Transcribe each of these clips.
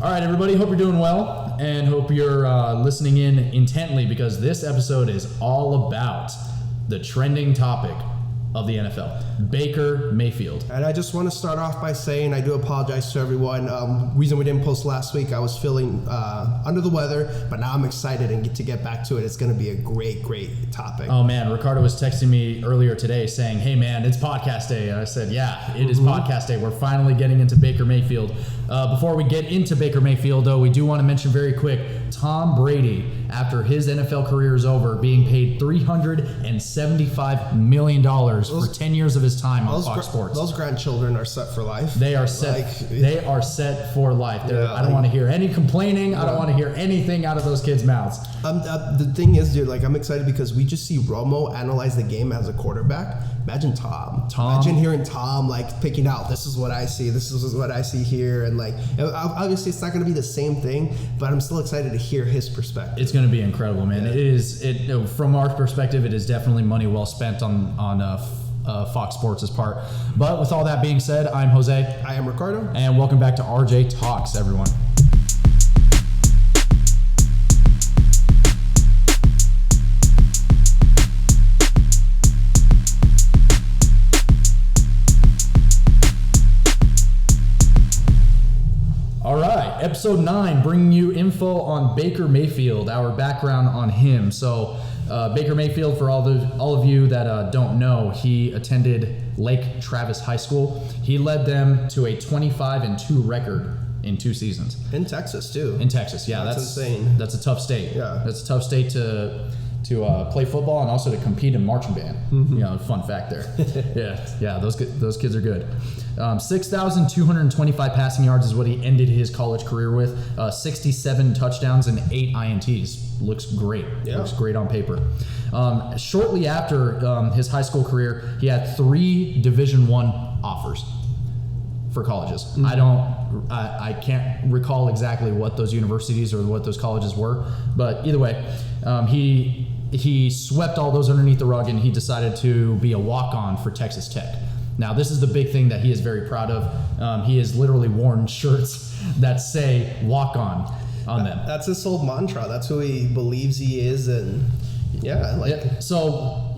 All right, everybody. Hope you're doing well and hope you're listening in intently because this episode is all about the trending topic of the NFL, Baker Mayfield. And I just want to start off by saying I do apologize to everyone. Reason we didn't post last week, I was feeling under the weather, but now I'm excited and get to get back to it. It's going to be a great topic. Oh man, Ricardo was texting me earlier today saying, hey man, it's podcast day. And I said, yeah, it is podcast day. We're finally getting into Baker Mayfield. Before we get into Baker Mayfield, though, we do want to mention very quick, Tom Brady, after his NFL career is over, being paid $375 million for 10 years of his time on Fox Sports. Those grandchildren are set for life. They are set. They are set for life. I don't want to hear any complaining. I don't want to hear anything out of those kids' mouths. The thing is, dude, I'm excited because we just see Romo analyze the game as a quarterback. Imagine Tom. Imagine hearing Tom picking out, this is what I see, this is what I see here, and obviously it's not going to be the same thing, but I'm still excited to hear his perspective. It's going to be incredible, man. Yeah. From our perspective, it is definitely money well spent on Fox Sports' part. But with all that being said, I'm Jose. I am Ricardo. And welcome back to RJ Talks, everyone. All right, episode 9, bringing you info on Baker Mayfield, our background on him. So Baker Mayfield, for all of you that don't know, he attended Lake Travis High School. He led them to a 25-2 record in 2 seasons. In Texas, too. In Texas, yeah. That's insane. That's a tough state. Yeah. That's a tough state to play football and also to compete in marching band. Mm-hmm. Fun fact there. yeah, those kids are good. 6,225 passing yards is what he ended his college career with. 67 touchdowns and 8 INTs. Looks great. Yeah. Looks great on paper. Shortly after his high school career, he had 3 Division I offers for colleges. Mm-hmm. I can't recall exactly what those universities or what those colleges were, but either way, he swept all those underneath the rug and he decided to be a walk-on for Texas Tech. Now, this is the big thing that he is very proud of. He has literally worn shirts that say walk-on on them. That's his whole mantra. That's who he believes he is. And So,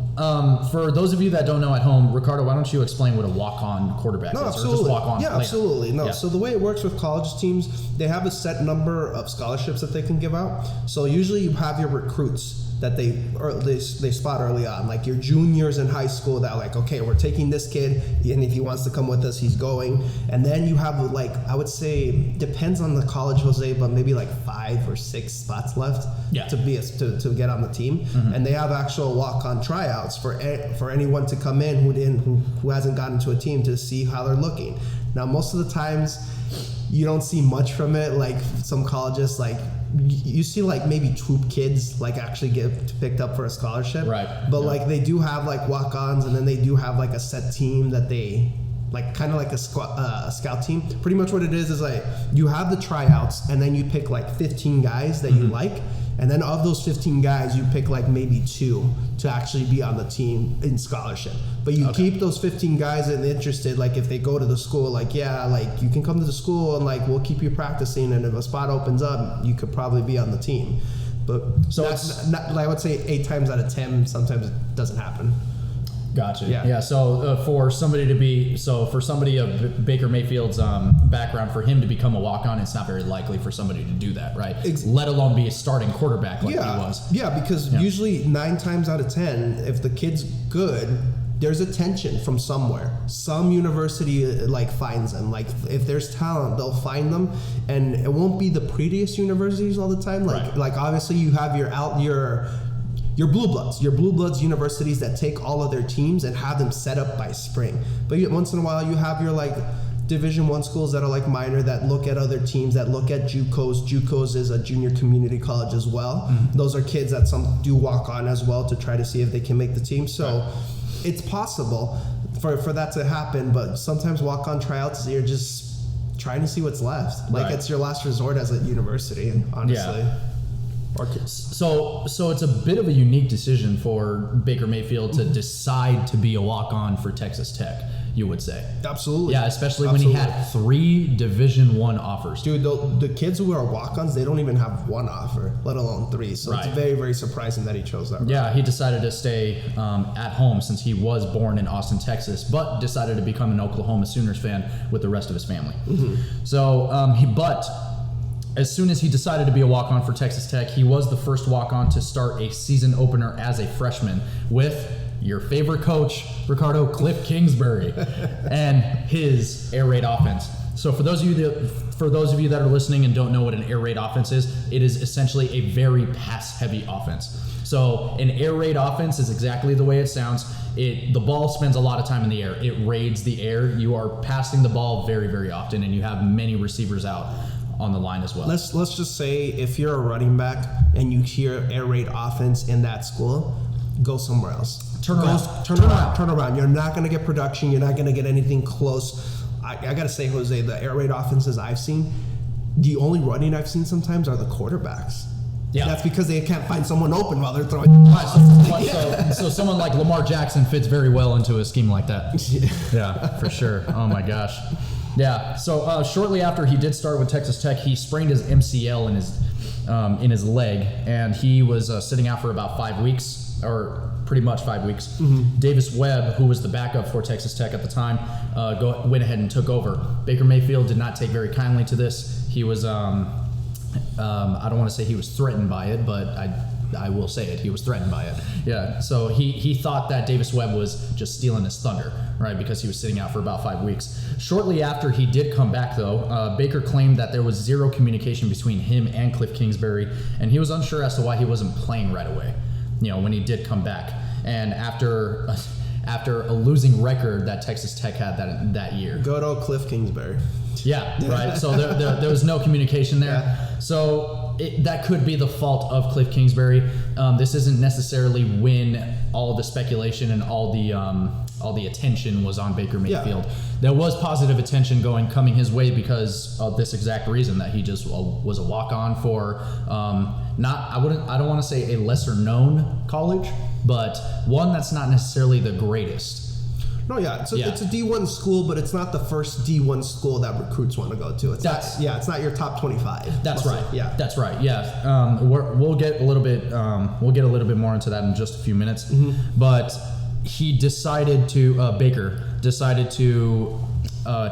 for those of you that don't know at home, Ricardo, why don't you explain what a walk-on quarterback is? Absolutely. Or just walk-on player. Absolutely. No. Yeah. So the way it works with college teams, they have a set number of scholarships that they can give out. So usually you have your recruits that they spot early on, like your juniors in high school that okay, we're taking this kid, and if he wants to come with us, he's going. And then you have I would say, depends on the college, Jose, but maybe 5 or 6 spots left to get on the team. Mm-hmm. And they have actual walk-on tryouts for anyone to come in who hasn't gotten to a team to see how they're looking. Now, most of the times, you don't see much from it. Some colleges, you see maybe 2 kids actually get picked up for a scholarship. Right. But they do have walk-ons, and then they do have a set team that they kind of a scout team. Pretty much what it is you have the tryouts, and then you pick 15 guys that you like. And then of those 15 guys, you pick maybe 2 to actually be on the team in scholarship. But you keep those 15 guys interested. If they go to the school, you can come to the school and we'll keep you practicing. And if a spot opens up, you could probably be on the team. But so I would say 8 times out of 10, sometimes it doesn't happen. Gotcha. Yeah. So for somebody of Baker Mayfield's background, for him to become a walk-on, it's not very likely for somebody to do that, right? Let alone be a starting quarterback he was. Yeah, because usually 9 times out of 10, if the kid's good, there's attention from somewhere. Some university finds them. If there's talent, they'll find them, and it won't be the prettiest universities all the time. Obviously you have your blue bloods universities that take all of their teams and have them set up by spring. But once in a while you have your Division I schools that are minor, that look at other teams, that look at JUCOs. JUCOs is a junior community college as well. Mm-hmm. Those are kids that some do walk on as well to try to see if they can make the team. So it's possible for that to happen, but sometimes walk-on tryouts, you're just trying to see what's left. It's your last resort as a university, honestly. Yeah. So it's a bit of a unique decision for Baker Mayfield to decide to be a walk-on for Texas Tech. you would say. Absolutely. Yeah, especially when he had 3 Division I offers. Dude, the kids who are walk-ons, they don't even have 1 offer, let alone 3. So it's very, very surprising that he chose that route. Yeah, he decided to stay at home since he was born in Austin, Texas, but decided to become an Oklahoma Sooners fan with the rest of his family. So, but as soon as he decided to be a walk-on for Texas Tech, he was the first walk-on to start a season opener as a freshman with your favorite coach, Ricardo, Cliff Kingsbury, and his air raid offense. So for those of you that are listening and don't know what an air raid offense is, it is essentially a very pass-heavy offense. So an air raid offense is exactly the way it sounds. The ball spends a lot of time in the air. It raids the air. You are passing the ball very, very often, and you have many receivers out on the line as well. Let's just say if you're a running back and you hear air raid offense in that school, go somewhere else. Turn around. You're not going to get production. You're not going to get anything close. I got to say, Jose, the air raid offenses I've seen, the only running I've seen sometimes are the quarterbacks. Yeah. That's because they can't find someone open while they're throwing the ball. So someone like Lamar Jackson fits very well into a scheme like that. Yeah, for sure. Oh my gosh. Yeah. So shortly after he did start with Texas Tech, he sprained his MCL in his leg, and he was sitting out for about 5 weeks, or pretty much 5 weeks. Davis Webb, who was the backup for Texas Tech at the time, went ahead and took over. Baker Mayfield did not take very kindly to this. He was, I don't want to say he was threatened by it, but I will say it. He was threatened by it. Yeah. So he thought that Davis Webb was just stealing his thunder, right? Because he was sitting out for about 5 weeks. Shortly after he did come back, though, Baker claimed that there was zero communication between him and Cliff Kingsbury, and he was unsure as to why he wasn't playing right away, when he did come back. And after a losing record that Texas Tech had that year. Good old Cliff Kingsbury. Yeah, right. So there was no communication there. Yeah. So that could be the fault of Cliff Kingsbury. This isn't necessarily when all the speculation and all the attention was on Baker Mayfield. Yeah. There was positive attention coming his way because of this exact reason, that he just was a walk-on for I don't want to say a lesser known college, but one that's not necessarily the greatest. No, yeah, it's a D1 school, but it's not the first D1 school that recruits want to go to. It's not your top 25. That's right. Yeah, that's right. Yeah, we'll get a little bit more into that in just a few minutes. But Baker decided to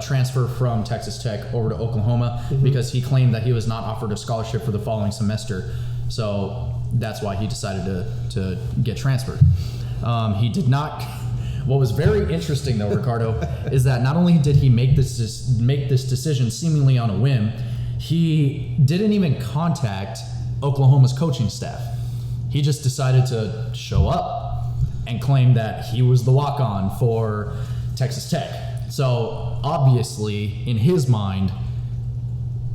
transfer from Texas Tech over to Oklahoma because he claimed that he was not offered a scholarship for the following semester. So that's why he decided to get transferred. He did not. What was very interesting, though, Ricardo, is that not only did he make this decision seemingly on a whim, he didn't even contact Oklahoma's coaching staff. He just decided to show up and claim that he was the walk-on for Texas Tech. So obviously, in his mind,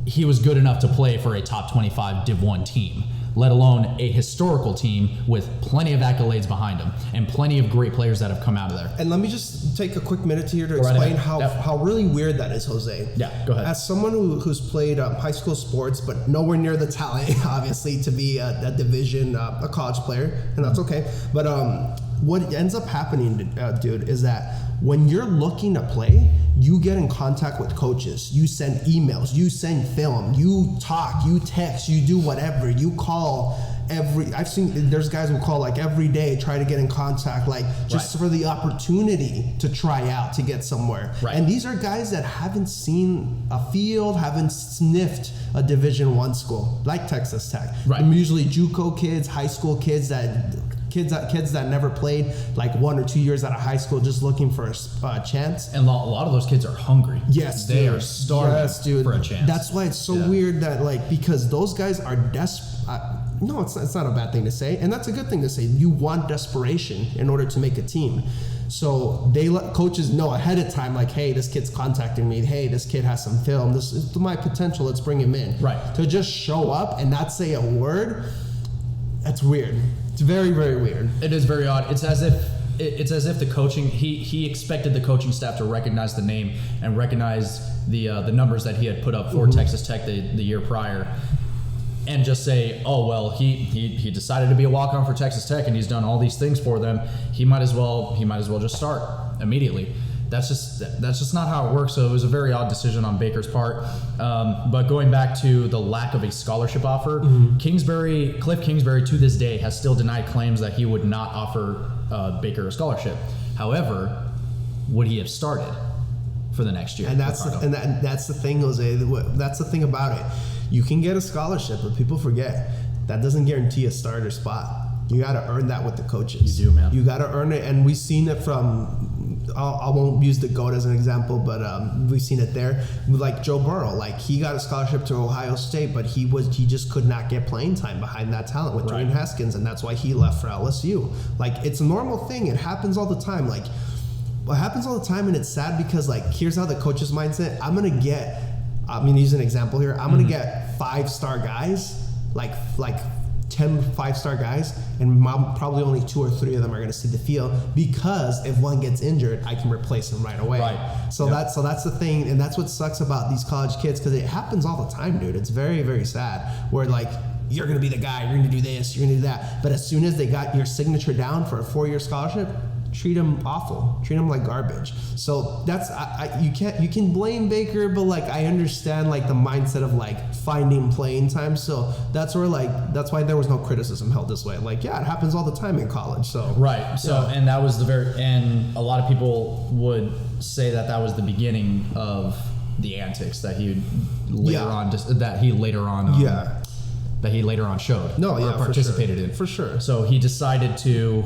he was good enough to play for a top 25 Div 1 team, let alone a historical team with plenty of accolades behind him and plenty of great players that have come out of there. And let me just take a quick minute here to explain how really weird that is, Jose. Yeah, go ahead. As someone who's played high school sports, but nowhere near the talent, obviously, to be a division, a college player, and that's okay. But what ends up happening, dude, is that when you're looking to play, you get in contact with coaches. You send emails, you send film, you talk, you text, you do whatever. You call I've seen there's guys who call like every day, try to get in contact, like just for the opportunity to try out, to get somewhere. Right. And these are guys that haven't seen a field, haven't sniffed a Division I school like Texas Tech. Right. They're usually JUCO kids, high school kids that never played like 1 or 2 years out of high school, just looking for a chance. And a lot of those kids are hungry. Yes, they are starving for a chance. That's why it's so weird that because those guys are desperate. No, it's not a bad thing to say, and that's a good thing to say. You want desperation in order to make a team. So they let coaches know ahead of time, like, hey, this kid's contacting me. Hey, this kid has some film. This is my potential. Let's bring him in. Right. To just show up and not say a word, that's weird. It's very, very weird. It is very odd. It's as if the coaching he expected the coaching staff to recognize the name and recognize the numbers that he had put up for Texas Tech the year prior, and just say, oh well, he decided to be a walk-on for Texas Tech and he's done all these things for them. He might as well just start immediately. that's just not how it works. So it was a very odd decision on Baker's part. But going back to the lack of a scholarship offer, Cliff Kingsbury to this day has still denied claims that he would not offer Baker a scholarship. However, would he have started for the next year? And that's the thing, Jose. That's the thing about it. You can get a scholarship, but people forget that doesn't guarantee a starter spot. You got to earn that with the coaches. You do, man. You got to earn it, and we've seen it from. I won't use the GOAT as an example, but we've seen it there. Like Joe Burrow, like he got a scholarship to Ohio State, but he just could not get playing time behind that talent with Dwayne Haskins, and that's why he left for LSU. Like it's a normal thing. It happens all the time. Like it happens all the time, and it's sad because like here's how the coach's mindset. I'm gonna use an example here. I'm gonna get 5-star guys, like 10 5-star guys, and probably only 2 or 3 of them are going to see the field, because if one gets injured, I can replace him right away. So that's the thing, and that's what sucks about these college kids, because it happens all the time, dude. It's very, very sad, where like you're going to be the guy, you're going to do this, you're going to do that, but as soon as they got your signature down for a 4-year scholarship, treat them awful, treat them like garbage. So that's you can blame Baker, but like I understand like the mindset of like finding playing time. So that's why there was no criticism held this way. Like it happens all the time in college. So and that was and a lot of people would say that was the beginning of the antics that he later on showed participated in. For sure. So he decided to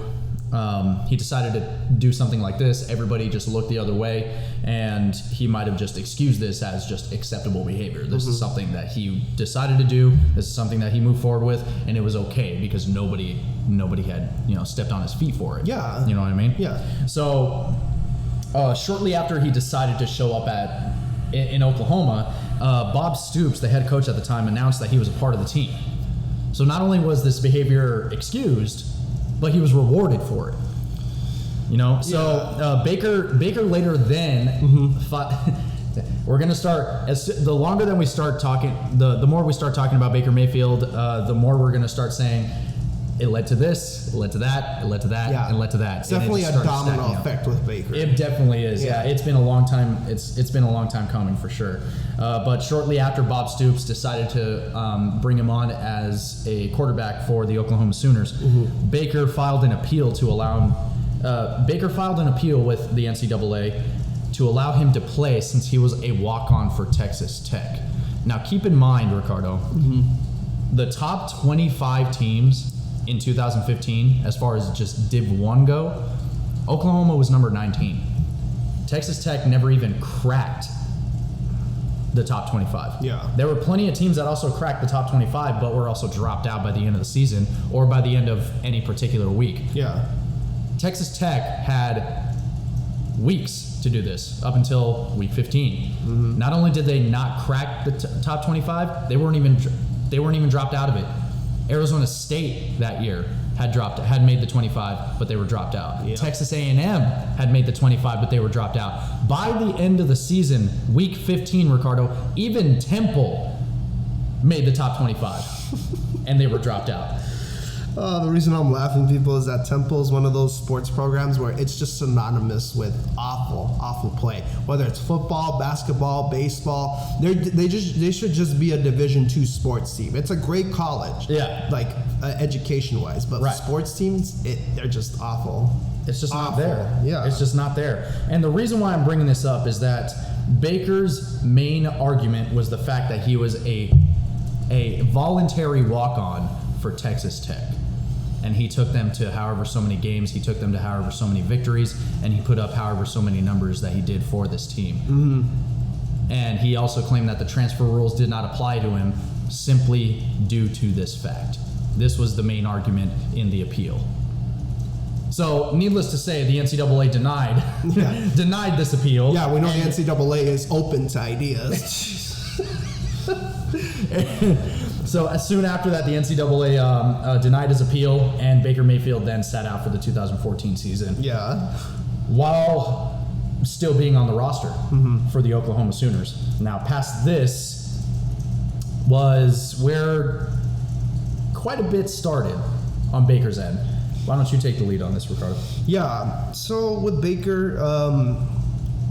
do something like this. Everybody just looked the other way, and he might have just excused this as just acceptable behavior. This is something that he decided to do. This is something that he moved forward with, and it was okay because nobody had stepped on his feet for it. Yeah. You know what I mean? Yeah. So shortly after he decided to show up in Oklahoma, Bob Stoops, the head coach at the time, announced that he was a part of the team. So not only was this behavior excused, but he was rewarded for it. Baker later then thought we're going to start, the longer that we start talking, the more we start talking about Baker Mayfield, the more we're going to start saying it led to this, it led to that, it led to that, and it led to that. It's definitely a domino effect with Baker. It definitely is. Yeah. It's been a long time. It's been a long time coming for sure. But shortly after, Bob Stoops decided to bring him on as a quarterback for the Oklahoma Sooners. Baker filed an appeal with the NCAA to allow him to play, since he was a walk-on for Texas Tech. Now, keep in mind, Ricardo, the top 25 teams in 2015, as far as just Div 1 go, Oklahoma was number 19. Texas Tech never even cracked the top 25. Yeah. There were plenty of teams that also cracked the top 25, but were also dropped out by the end of the season or by the end of any particular week. Yeah. Texas Tech had weeks to do this up until week 15. Not only did they not crack the top 25, they weren't even dropped out of it. Arizona State that year had made the 25, but they were dropped out. Yeah. Texas A&M had made the 25, but they were dropped out. By the end of the season, week 15, Ricardo, even Temple made the top 25, and they were dropped out. The reason I'm laughing, people, is that Temple is one of those sports programs where it's just synonymous with awful play. Whether it's football, basketball, baseball, they should just be a Division II sports team. It's a great college, like education-wise, but sports teams, they're just awful. It's just not there. Yeah, it's just not there. And the reason why I'm bringing this up is that Baker's main argument was the fact that he was a voluntary walk-on for Texas Tech. And he took them to however so many games, he took them to however so many victories, and he put up however so many numbers that he did for this team. And he also claimed that the transfer rules did not apply to him simply due to this fact. This was the main argument in the appeal. So, needless to say, the NCAA denied this appeal. Yeah, we know the NCAA is open to ideas. So as soon after that, the NCAA denied his appeal, and Baker Mayfield then sat out for the 2014 season. Yeah. While still being on the roster for the Oklahoma Sooners. Now, past this was where quite a bit started on Baker's end. Why don't you take the lead on this, Ricardo? Yeah. So with Baker,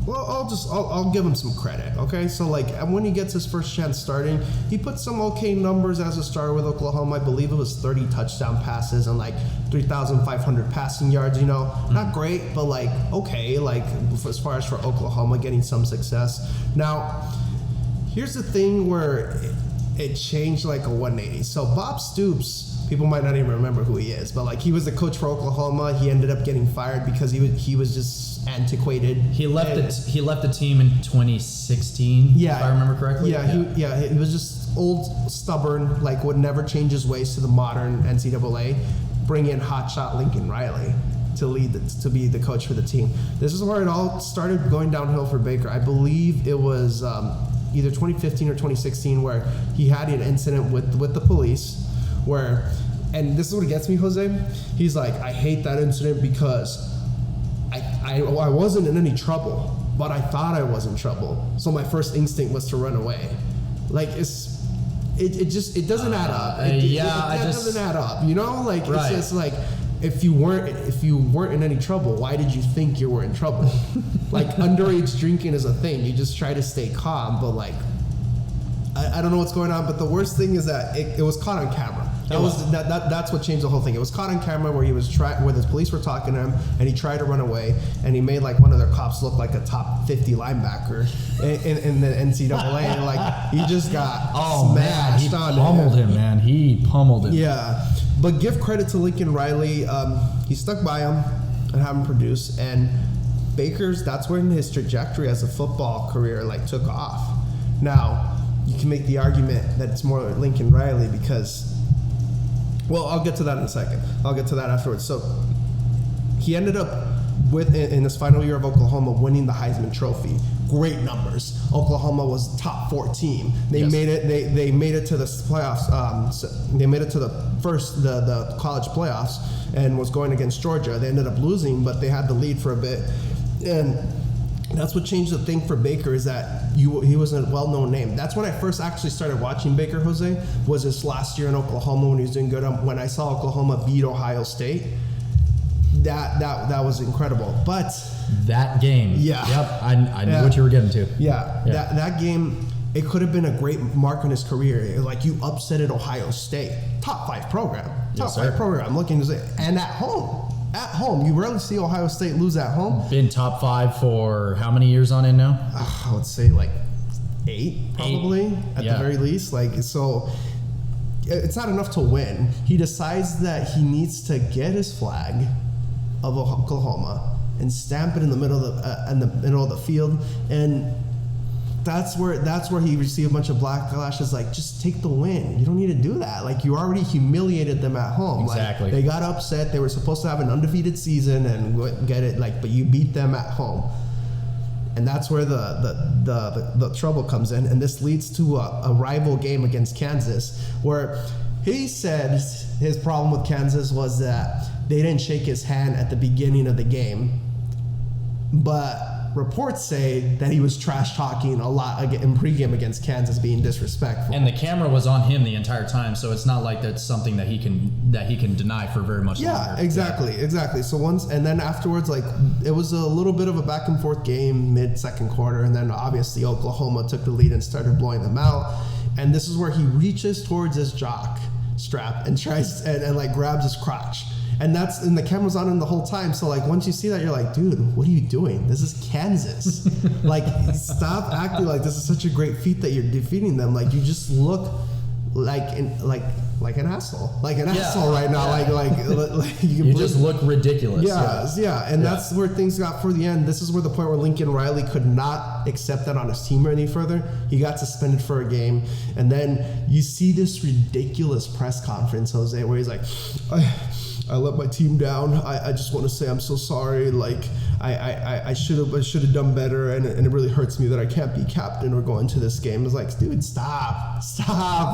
Well, I'll give him some credit, okay? So, like, when he gets his first chance starting, he put some okay numbers as a starter with Oklahoma. I believe it was 30 touchdown passes and, like, 3,500 passing yards, you know? Not great, but, like, okay, like, as far as for Oklahoma getting some success. Now, here's the thing where it changed like a 180. So, Bob Stoops, people might not even remember who he is, but, like, he was the coach for Oklahoma. He ended up getting fired because he was just antiquated. He left the team in 2016. Yeah, if I remember correctly. He was just old, stubborn, like would never change his ways to the modern NCAA. Bring in hotshot Lincoln Riley to be the coach for the team. This is where it all started going downhill for Baker. I believe it was either 2015 or 2016 where he had an incident with the police where, and this is what gets me, Jose. He's like, I hate that incident because I wasn't in any trouble, but I thought I was in trouble. So my first instinct was to run away. Like it doesn't add up. It doesn't add up. You know, like right. It's just like if you weren't in any trouble, why did you think you were in trouble? Like underage drinking is a thing. You just try to stay calm, but like I don't know what's going on. But the worst thing is that it was caught on camera. That's what changed the whole thing. It was caught on camera where where the police were talking to him, and he tried to run away, and he made like one of their cops look like a top 50 linebacker in the NCAA. And like he just got smashed. He pummeled him, man. He pummeled him. Yeah, but give credit to Lincoln Riley. He stuck by him and had him produce. And Baker's that's when his trajectory as a football career like took off. Now you can make the argument that it's more Lincoln Riley because. Well, I'll get to that in a second. I'll get to that afterwards. So he ended up in his final year of Oklahoma winning the Heisman Trophy. Great numbers. Oklahoma was top 4 team. They made it. They made it to the playoffs. They made it to the college playoffs and was going against Georgia. They ended up losing, but they had the lead for a bit. And that's what changed the thing for Baker is that he was a well-known name. That's when I first actually started watching Baker, Jose, was his last year in Oklahoma when he was doing good. When I saw Oklahoma beat Ohio State, that was incredible. But that game, I knew what you were getting to. That game, it could have been a great mark in his career. Like you upsetted Ohio State, top 5 program, I'm looking to say, and at home. At home, you rarely see Ohio State lose at home. Been top 5 for how many years on end now? I would say like 8, probably at the very least. Like so, it's not enough to win. He decides that he needs to get his flag of Oklahoma and stamp it in the middle of the field, and that's where he received a bunch of backlash. Is like, just take the win. You don't need to do that. Like, you already humiliated them at home. Exactly. Like, they got upset. They were supposed to have an undefeated season and get it. Like, but you beat them at home, and that's where the trouble comes in. And this leads to a rival game against Kansas, where he said his problem with Kansas was that they didn't shake his hand at the beginning of the game, but reports say that he was trash talking a lot in pregame against Kansas, being disrespectful. And the camera was on him the entire time, so it's not like that's something that he can deny for very much longer. Yeah, exactly. So and then afterwards, like it was a little bit of a back and forth game mid-second quarter, and then obviously Oklahoma took the lead and started blowing them out. And this is where he reaches towards his jock strap and tries and like grabs his crotch. And the camera's on him the whole time. So like once you see that, you're like, dude, what are you doing? This is Kansas. Like, stop acting like this is such a great feat that you're defeating them. Like, you just look like an asshole. Like an asshole right now. Like you just look ridiculous. And that's where things got for the end. This is where the point where Lincoln Riley could not accept that on his team any further. He got suspended for a game. And then you see this ridiculous press conference, Jose, where he's like, I let my team down. I just want to say I'm so sorry. Like I should have done better, and it really hurts me that I can't be captain or go into this game. It's like, dude, stop.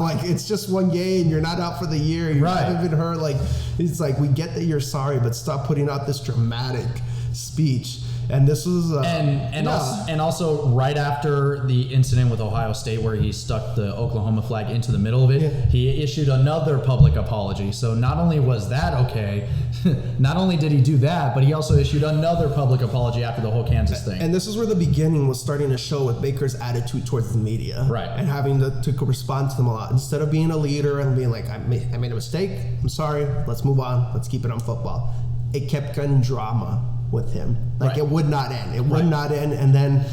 Like, it's just one game. You're not out for the year. You haven't been hurt. Like, it's like, we get that you're sorry, but stop putting out this dramatic speech. And this was and also right after the incident with Ohio State where he stuck the Oklahoma flag into the middle of it, he issued another public apology. So not only was that okay, not only did he do that, but he also issued another public apology after the whole Kansas thing. And this is where the beginning was starting to show with Baker's attitude towards the media. Right. And having to respond to them a lot. Instead of being a leader and being like, I made a mistake, I'm sorry, let's move on, let's keep it on football. It kept getting drama with him. Like, it would not end. It would not end. And then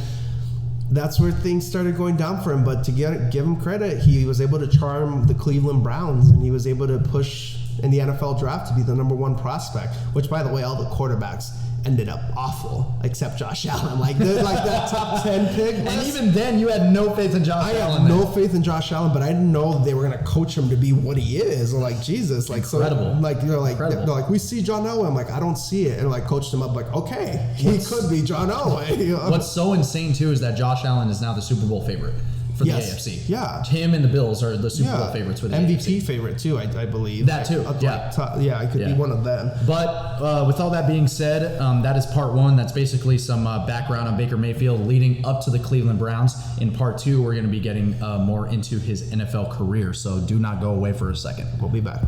that's where things started going down for him. But to give him credit, he was able to charm the Cleveland Browns, and he was able to push in the NFL draft to be the #1 prospect, which, by the way, all the quarterbacks ended up awful, except Josh Allen. Like that top 10 pick. And even then, you had no faith in Josh Allen. I had no faith in Josh Allen, but I didn't know they were going to coach him to be what he is. Or like, Jesus. Like, incredible. So, like, you're like, they're like, we see John Elway. I'm like, I don't see it. And like, coached him up like, okay, he could be John Elway. You know? What's so insane, too, is that Josh Allen is now the Super Bowl favorite for the AFC. Yeah. Him and the Bills are the Super Bowl favorites for the MVP AFC. favorite, too, I believe. That, too. I could be one of them. But with all that being said, that is part one. That's basically some background on Baker Mayfield leading up to the Cleveland Browns. In part two, we're going to be getting more into his NFL career. So do not go away for a second. We'll be back.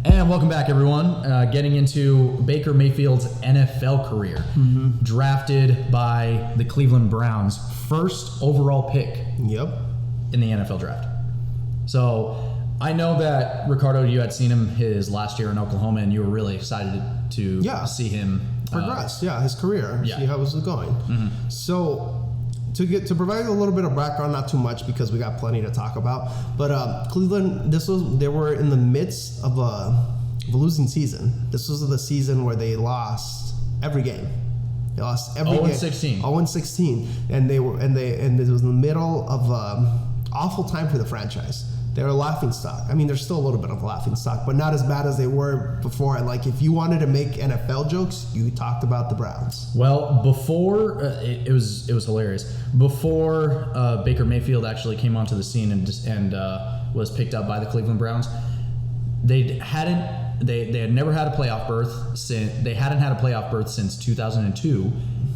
And welcome back, everyone. Getting into Baker Mayfield's NFL career. Drafted by the Cleveland Browns. First overall pick in the NFL draft. So I know that, Ricardo, you had seen him his last year in Oklahoma, and you were really excited to see him progress. His career. See how it was going. So to provide a little bit of background, not too much because we got plenty to talk about, but Cleveland, they were in the midst of a losing season. This was the season where they lost every game. They lost every game. 0-16, and it was in the middle of awful time for the franchise. They were a laughing stock. I mean, they're still a little bit of a laughing stock, but not as bad as they were before. And like, if you wanted to make NFL jokes, you talked about the Browns. Well, before it was hilarious. Before Baker Mayfield actually came onto the scene and was picked up by the Cleveland Browns, they had never had a playoff berth since 2002,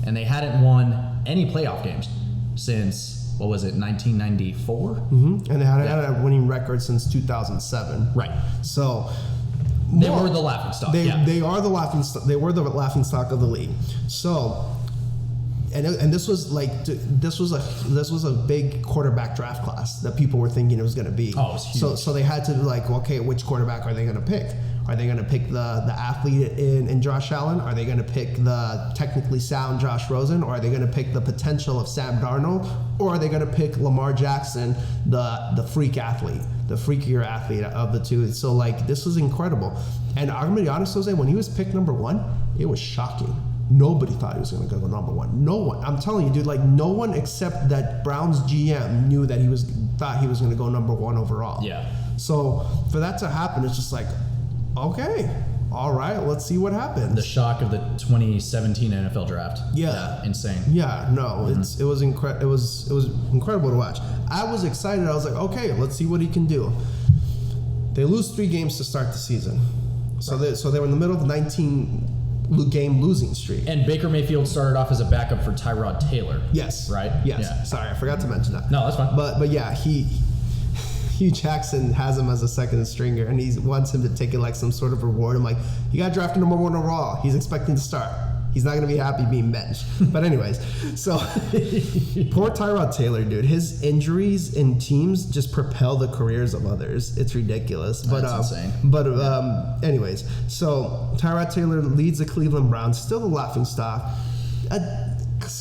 and they hadn't won any playoff games since. What was it, 1994? And they had a winning record since 2007. Right. So they were the laughing stock. They are the laughing stock. They were the laughing stock of the league. So, and this was a big quarterback draft class that people were thinking it was going to be. Oh, it was huge. So they had to be like, okay, which quarterback are they going to pick? Are they going to pick the athlete in Josh Allen? Are they going to pick the technically sound Josh Rosen? Or are they going to pick the potential of Sam Darnold? Or are they going to pick Lamar Jackson, the freak athlete, the freakier athlete of the two? So like, this was incredible. And I'm going to be honest, Jose, when he was picked #1, it was shocking. Nobody thought he was going to go #1. No one. I'm telling you, dude, like no one except that Browns GM knew that thought he was going to go #1 overall. Yeah. So for that to happen, it's just like, okay, all right, let's see what happens. The shock of the 2017 NFL draft. Yeah, insane. Yeah, no, it was incredible. It was incredible to watch. I was excited. I was like, okay, let's see what he can do. They lose 3 games to start the season, so they were in the middle of a 19-game losing streak. And Baker Mayfield started off as a backup for Tyrod Taylor. Yes. Right. Yes. Yeah. Sorry, I forgot to mention that. No, that's fine. But yeah, Hugh Jackson has him as a second stringer, and he wants him to take it like some sort of reward. I'm like, you got drafted #1 overall. He's expecting to start. He's not going to be happy being benched. But anyways, so poor Tyrod Taylor, dude. His injuries in teams just propel the careers of others. It's ridiculous. That's insane. But anyways, so Tyrod Taylor leads the Cleveland Browns, still the laughing stock. A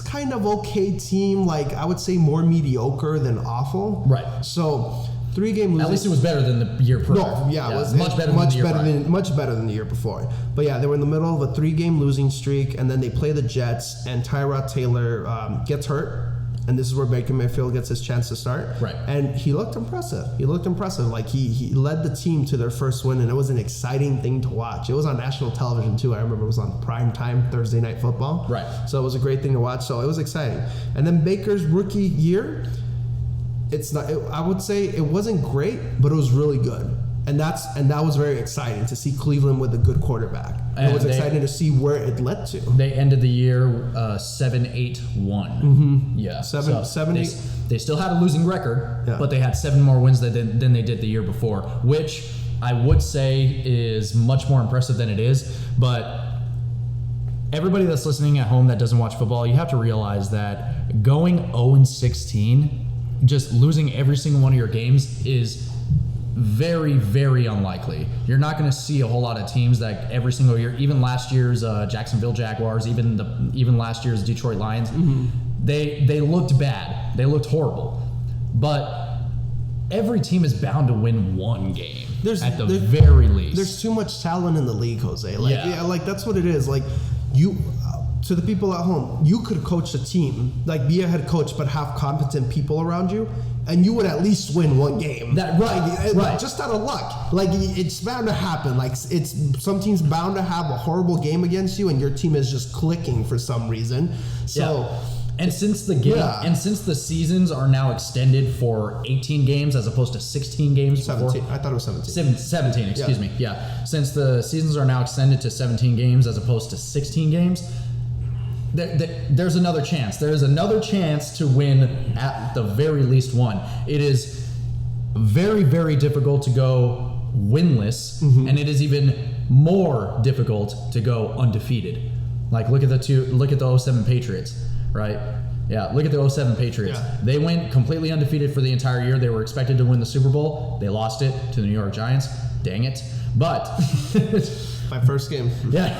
kind of okay team, like I would say more mediocre than awful. Right. So 3-game losing. At least it was better than the year prior. No, yeah, it was much better than the year before. But yeah, they were in the middle of a 3-game losing streak, and then they play the Jets, and Tyrod Taylor gets hurt, and this is where Baker Mayfield gets his chance to start. Right. And he looked impressive. Like he led the team to their first win, and it was an exciting thing to watch. It was on national television too. I remember it was on prime time Thursday Night Football. Right. So it was a great thing to watch. So it was exciting. And then Baker's rookie year, I would say it wasn't great, but it was really good. And that was very exciting to see Cleveland with a good quarterback. And it was exciting to see where it led to. They ended the year 7-8-1. Mm-hmm. Yeah, 7-8. They still had a losing record, but they had 7 more wins than they did the year before, which I would say is much more impressive than it is. But everybody that's listening at home that doesn't watch football, you have to realize that going 0-16, just losing every single one of your games is very, very unlikely. You're not going to see a whole lot of teams that every single year, even last year's Jacksonville Jaguars, even last year's Detroit Lions, they looked bad. They looked horrible. But every team is bound to win one game at the very least. There's too much talent in the league, Jose. Like that's what it is. Like you. To the people at home, you could coach a team, like be a head coach, but have competent people around you, and you would at least win one game. Right. Just out of luck. Like it's bound to happen. Like some teams bound to have a horrible game against you, and your team is just clicking for some reason. So. Yeah. And since the seasons are now extended for 18 games as opposed to 16 games 17. before, I thought it was 17. 17, excuse me. Yeah. Since the seasons are now extended to 17 games as opposed to 16 games, there's another chance. There is another chance to win at the very least one. It is very, very difficult to go winless, and it is even more difficult to go undefeated. Like look at the 07 Patriots, right? Yeah, look at the 07 Patriots. Yeah. They went completely undefeated for the entire year. They were expected to win the Super Bowl. They lost it to the New York Giants. Dang it. But my first game. Yeah.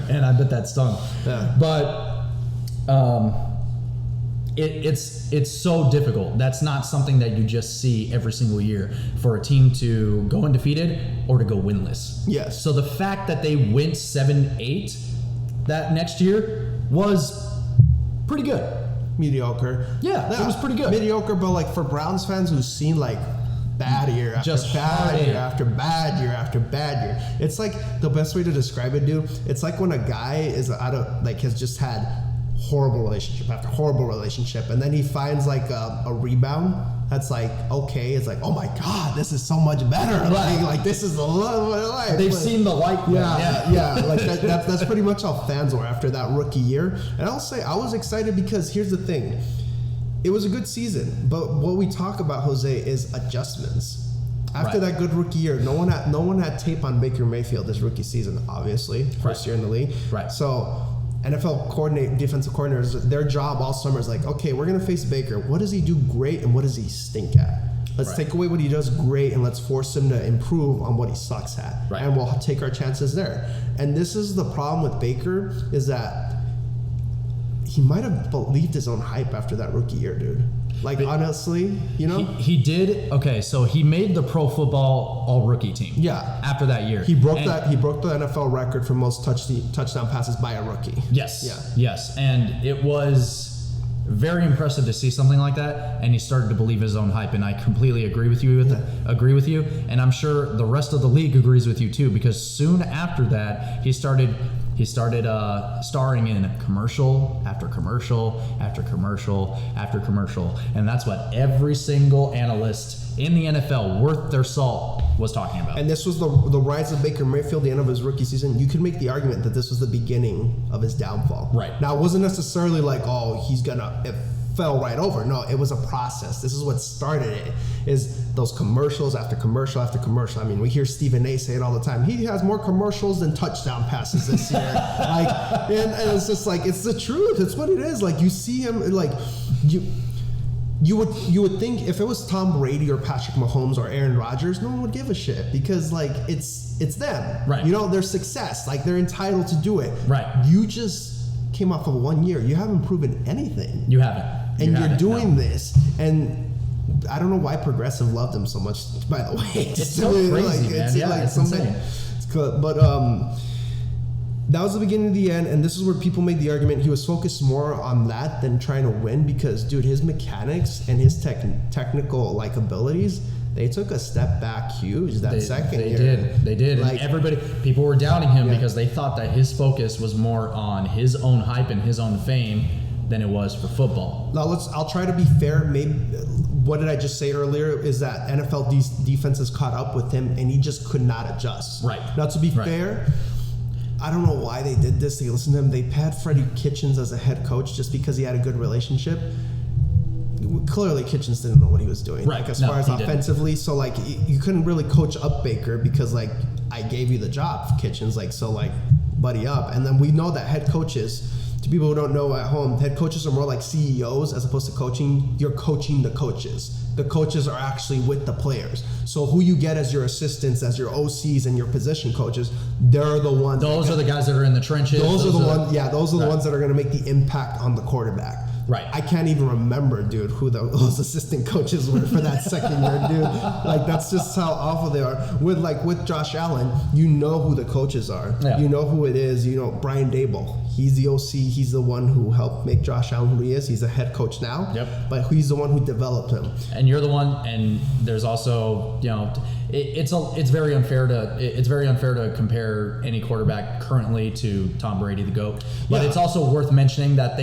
And I bet that stung. Yeah. But it's so difficult. That's not something that you just see every single year for a team to go undefeated or to go winless. Yes. So the fact that they went 7-8 that next year was pretty good. Mediocre. Yeah, it was pretty good. Mediocre, but like for Browns fans who've seen like bad year after bad year after bad year after bad year. It's like the best way to describe it, dude. It's like when a guy is has just had horrible relationship after horrible relationship, and then he finds like a rebound that's like okay. It's like, oh my god, this is so much better. Like this is the love of my life. They've seen the light. Yeah. Like that's pretty much how fans were after that rookie year. And I'll say I was excited because here's the thing. It was a good season, but what we talk about, Jose, is adjustments. After that good rookie year, no one had tape on Baker Mayfield this rookie season, obviously. First year in the league. Right. So NFL defensive coordinators, their job all summer is like, okay, we're going to face Baker. What does he do great and what does he stink at? Let's take away what he does great and let's force him to improve on what he sucks at. Right. And we'll take our chances there. And this is the problem with Baker, is that he might have believed his own hype after that rookie year, dude. Like, honestly, you know? He did. Okay, so he made the Pro Football All-Rookie team. Yeah. After that year. He broke the NFL record for most touchdown passes by a rookie. Yes. Yeah. Yes. And it was very impressive to see something like that, and he started to believe his own hype, and I completely agree with you and I'm sure the rest of the league agrees with you too, because soon after that he started starring in commercial after commercial after commercial after commercial, and that's what every single analyst in the NFL worth their salt was talking about. And this was the rise of Baker Mayfield, the end of his rookie season. You could make the argument that this was the beginning of his downfall. Right. Now, it wasn't necessarily like, oh, it fell right over. No, it was a process. This is what started it, is those commercials after commercial after commercial. I mean, we hear Stephen A. say it all the time. He has more commercials than touchdown passes this year. And it's just like, it's the truth. It's what it is. Like, you see him, like, you would think if it was Tom Brady or Patrick Mahomes or Aaron Rodgers, no one would give a shit, because like it's them. Right. You know, their success. Like, they're entitled to do it. Right. You just came off of 1 year. You haven't proven anything. You haven't. And you're doing this. And I don't know why Progressive loved him so much, by the way. It's so crazy, man. It's insane. It's good. But that was the beginning of the end, and this is where people made the argument he was focused more on that than trying to win because, dude, his mechanics and his technical like abilities, they took a step back huge second year. They did. Like, and people were doubting him because they thought that his focus was more on his own hype and his own fame than it was for football. Now I'll try to be fair. Maybe what did I just say earlier is that NFL defenses caught up with him and he just could not adjust. Right. Now to be fair, I don't know why they did this. They listened to him. They had Freddie Kitchens as a head coach just because he had a good relationship. Clearly, Kitchens didn't know what he was doing, right. Like as far as offensively. So, like, you couldn't really coach up Baker because, like, I gave you the job, Kitchens. Like, so, like, buddy up. And then we know that head coaches, to people who don't know at home, head coaches are more like CEOs as opposed to coaching. You're coaching the coaches. The coaches are actually with the players. So who you get as your assistants, as your OCs, and your position coaches, they're the ones. Those are the guys that are in the trenches. Those are the ones. Yeah, those are the ones that are going to make the impact on the quarterback. Right. I can't even remember, dude, who those assistant coaches were for that second year, dude. Like, that's just how awful they are. With Josh Allen, you know who the coaches are. Yeah. You know who it is. You know, Brian Daboll. He's the OC. He's the one who helped make Josh Allen who he is. He's a head coach now. Yep. But he's the one who developed him. And you're the one. And there's also, you know, it's very unfair to compare any quarterback currently to Tom Brady, the GOAT. But it's also worth mentioning that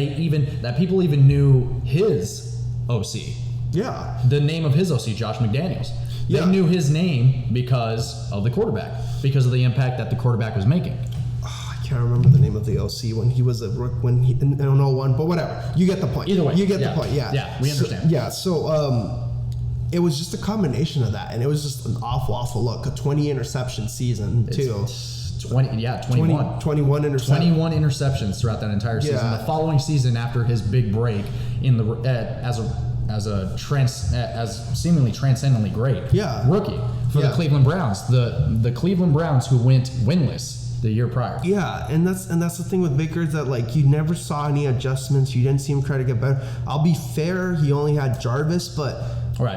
people even knew his OC. Yeah. The name of his OC, Josh McDaniels. They knew his name because of the quarterback, because of the impact that the quarterback was making. I can't remember the name of the OC when he was in 01, but whatever. You get the point. Either way. You get the point, yeah. Yeah, we understand. So it was just a combination of that, and it was just an awful look. A 20 interception season, too. 21 interceptions. 21 interceptions throughout that entire season. Yeah. The following season, after his big break in the as seemingly transcendently great rookie for the Cleveland Browns, the Cleveland Browns who went winless the year prior. Yeah, and that's the thing with Baker is that, like, you never saw any adjustments. You didn't see him try to get better. I'll be fair, he only had Jarvis, but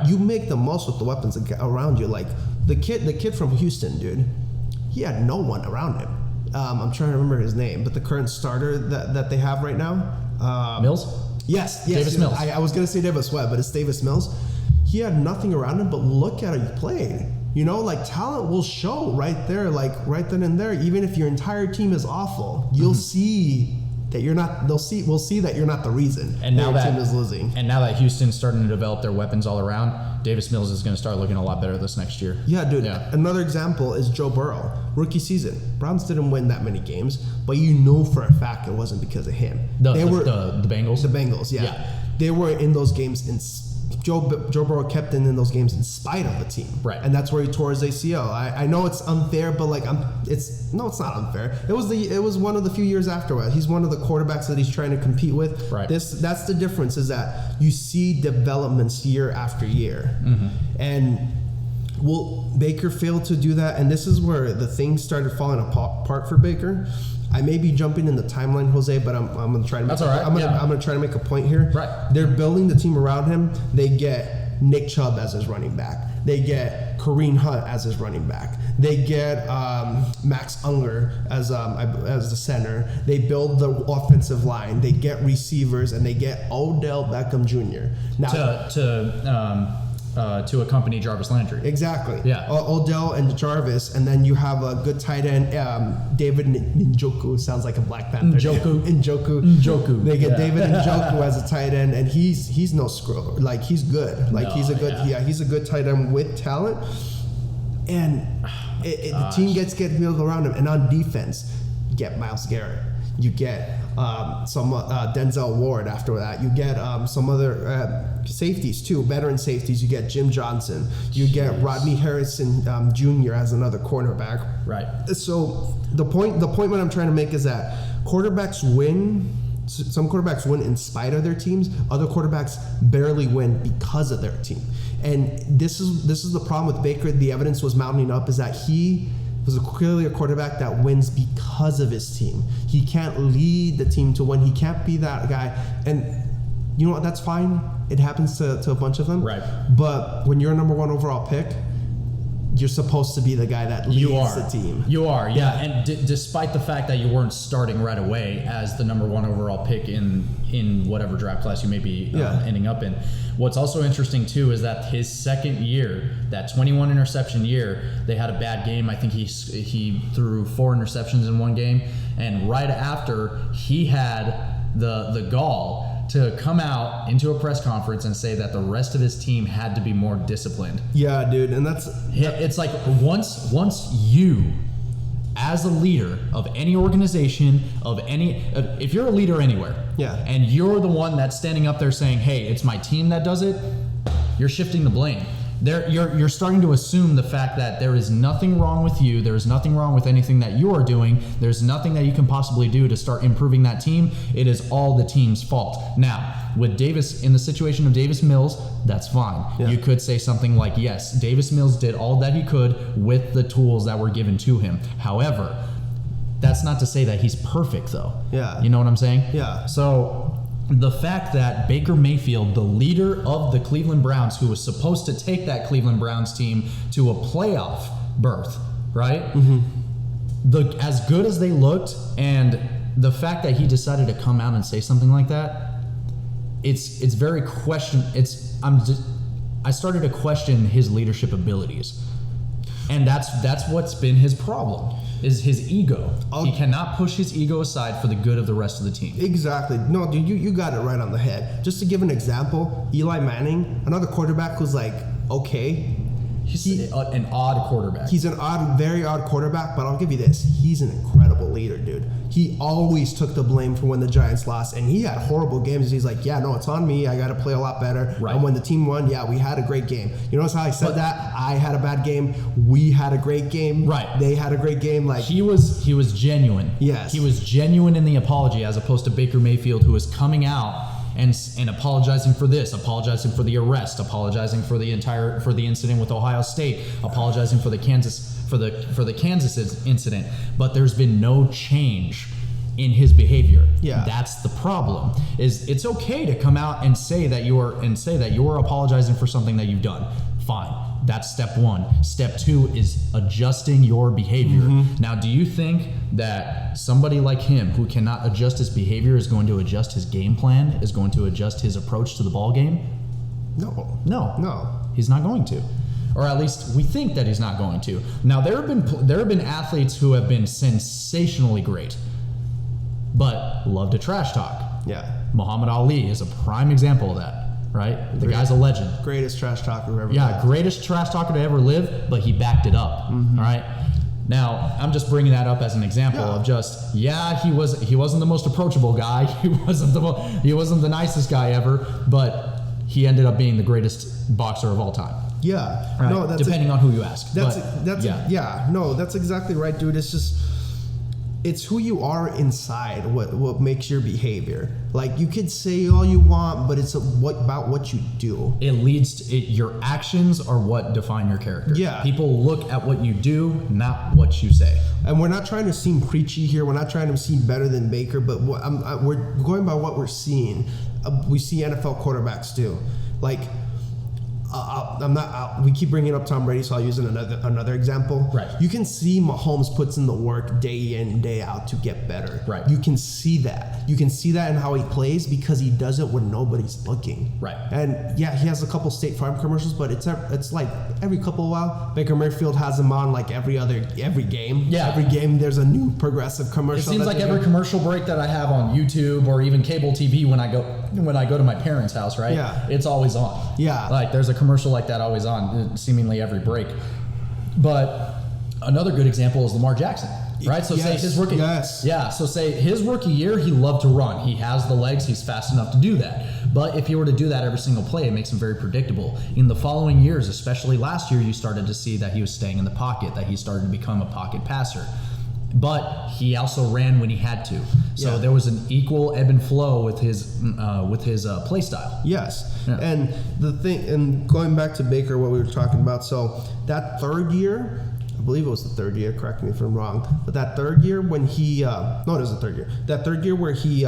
you make the most with the weapons around you. Like the kid from Houston, dude, he had no one around him. I'm trying to remember his name, but the current starter that they have right now, Mills. Yes, Davis Mills. I was gonna say Davis Webb, but it's Davis Mills. He had nothing around him, but look at how he played. You know, like, talent will show right there, like right then and there. Even if your entire team is awful, you'll see that you're not. We'll see that you're not the reason. And now that team is losing. And now that Houston's starting to develop their weapons all around, Davis Mills is going to start looking a lot better this next year. Yeah, dude. Yeah. Another example is Joe Burrow, rookie season. Browns didn't win that many games, but you know for a fact it wasn't because of him. The Bengals. The Bengals, yeah. They were in those games Joe Burrow kept in those games in spite of the team, right? And that's where he tore his ACL. I know it's unfair, but like it's not unfair. It was one of the few years afterward. He's one of the quarterbacks that he's trying to compete with. Right. That's the difference, is that you see developments year after year, and Baker failed to do that, and this is where the things started falling apart for Baker. I may be jumping in the timeline, Jose, but I'm going to try to make I'm going to try to make a point here. Right. They're building the team around him. They get Nick Chubb as his running back. They get Kareem Hunt as his running back. They get Max Unger as the center. They build the offensive line. They get receivers, and they get Odell Beckham Jr. Now to accompany Jarvis Landry. Exactly. Yeah. Odell and Jarvis, and then you have a good tight end, David Njoku. Sounds like a Black Panther. Njoku. They get David Njoku as a tight end, and he's no screw. Like, he's good. Like, he's a good tight end with talent. And the team gets built around him. And on defense, you get Myles Garrett. You get some Denzel Ward after that. You get some other safeties too, veteran safeties. You get Jim Johnson. You get Rodney Harrison Jr. as another cornerback. Right. So the point what I'm trying to make is that quarterbacks win. Some quarterbacks win in spite of their teams. Other quarterbacks barely win because of their team. And this is the problem with Baker. The evidence was mounting up is that he was clearly a quarterback that wins because of his team. He can't lead the team to win. He can't be that guy. And you know what? That's fine. It happens to a bunch of them. Right. But when you're a number one overall pick, you're supposed to be the guy that leads the team. You are, yeah. And despite the fact that you weren't starting right away as the number 1 overall pick in whatever draft class you may be ending up in, what's also interesting too is that his second year, that 21 interception year, they had a bad game. I think he threw 4 interceptions in one game, and right after he had the gall to come out into a press conference and say that the rest of his team had to be more disciplined. Yeah, dude, and it's like once you, as a leader of any organization, if you're a leader anywhere, and you're the one that's standing up there saying, hey, it's my team that does it, you're shifting the blame. You're starting to assume the fact that there is nothing wrong with you, there is nothing wrong with anything that you are doing, there's nothing that you can possibly do to start improving that team. It is all the team's fault. Now, with Davis, in the situation of Davis Mills, that's fine. Yeah. You could say something like, yes, Davis Mills did all that he could with the tools that were given to him. However, that's not to say that he's perfect, though. Yeah. You know what I'm saying? Yeah. So the fact that Baker Mayfield, the leader of the Cleveland Browns, who was supposed to take that Cleveland Browns team to a playoff berth, right? Mm-hmm. As good as they looked, and the fact that he decided to come out and say something like that, it's very I started to question his leadership abilities, and that's what's been his problem. Is his ego. He cannot push his ego aside for the good of the rest of the team. Exactly. No, dude, you got it right on the head. Just to give an example, Eli Manning, another quarterback who's like, okay. He's an odd quarterback. He's an very odd quarterback, but I'll give you this. He's an incredible leader, dude. He always took the blame for when the Giants lost, and he had horrible games. He's like, yeah, no, it's on me. I got to play a lot better. Right. And when the team won, yeah, we had a great game. You notice how I said that? I had a bad game. We had a great game. Right. They had a great game. Like he was genuine. Yes. He was genuine in the apology, as opposed to Baker Mayfield, who was coming out and apologizing for this, apologizing for the arrest, apologizing for the incident with Ohio State, apologizing for the Kansas incident, but there's been no change in his behavior. Yeah. That's the problem. It's okay to come out and say that you're apologizing for something that you've done. Fine. That's step 1. Step 2 is adjusting your behavior. Mm-hmm. Now, do you think that somebody like him, who cannot adjust his behavior, is going to adjust his game plan, is going to adjust his approach to the ball game? No. He's not going to. Or at least we think that he's not going to. Now, there have been athletes who have been sensationally great, but love to trash talk. Yeah. Muhammad Ali is a prime example of that. Right? The guy's a legend. Greatest trash talker ever lived. Yeah, greatest trash talker to ever live, but he backed it up. Mm-hmm. All right? Now, I'm just bringing that up as an example of just, he wasn't the most approachable guy. He wasn't the nicest guy ever, but he ended up being the greatest boxer of all time. Yeah. Right? No, depending on who you ask. That's exactly right, dude. It's just, it's who you are inside what makes your behavior. Like, you could say all you want, but it's about what you do. Your actions are what define your character. Yeah. People look at what you do, not what you say. And we're not trying to seem preachy here. We're not trying to seem better than Baker, but we're going by what we're seeing. We see NFL quarterbacks do. Like, we keep bringing up Tom Brady, so I'll use another example. Right. You can see Mahomes puts in the work day in, day out to get better. Right. You can see that. You can see that in how he plays, because he does it when nobody's looking. Right. And yeah, he has a couple State Farm commercials, but it's like every couple of while. Baker Mayfield has him on like every game. Yeah. Every game there's a new progressive commercial. It seems like every commercial break that I have on YouTube or even cable TV when I go to my parents' house, right? Yeah. It's always on. Yeah. Like, there's a commercial like that always on, seemingly every break. But another good example is Lamar Jackson, right? So say his rookie, say his rookie year, he loved to run. He has the legs, he's fast enough to do that. But if he were to do that every single play, it makes him very predictable. In the following years, especially last year, you started to see that he was staying in the pocket, that he started to become a pocket passer. But he also ran when he had to. So there was an equal ebb and flow with his play style. Yes. Yeah. And the thing, and going back to Baker, what we were talking about, so that third year, I believe it was the third year, correct me if I'm wrong, but that third year when he, no, it was the third year. That third year where he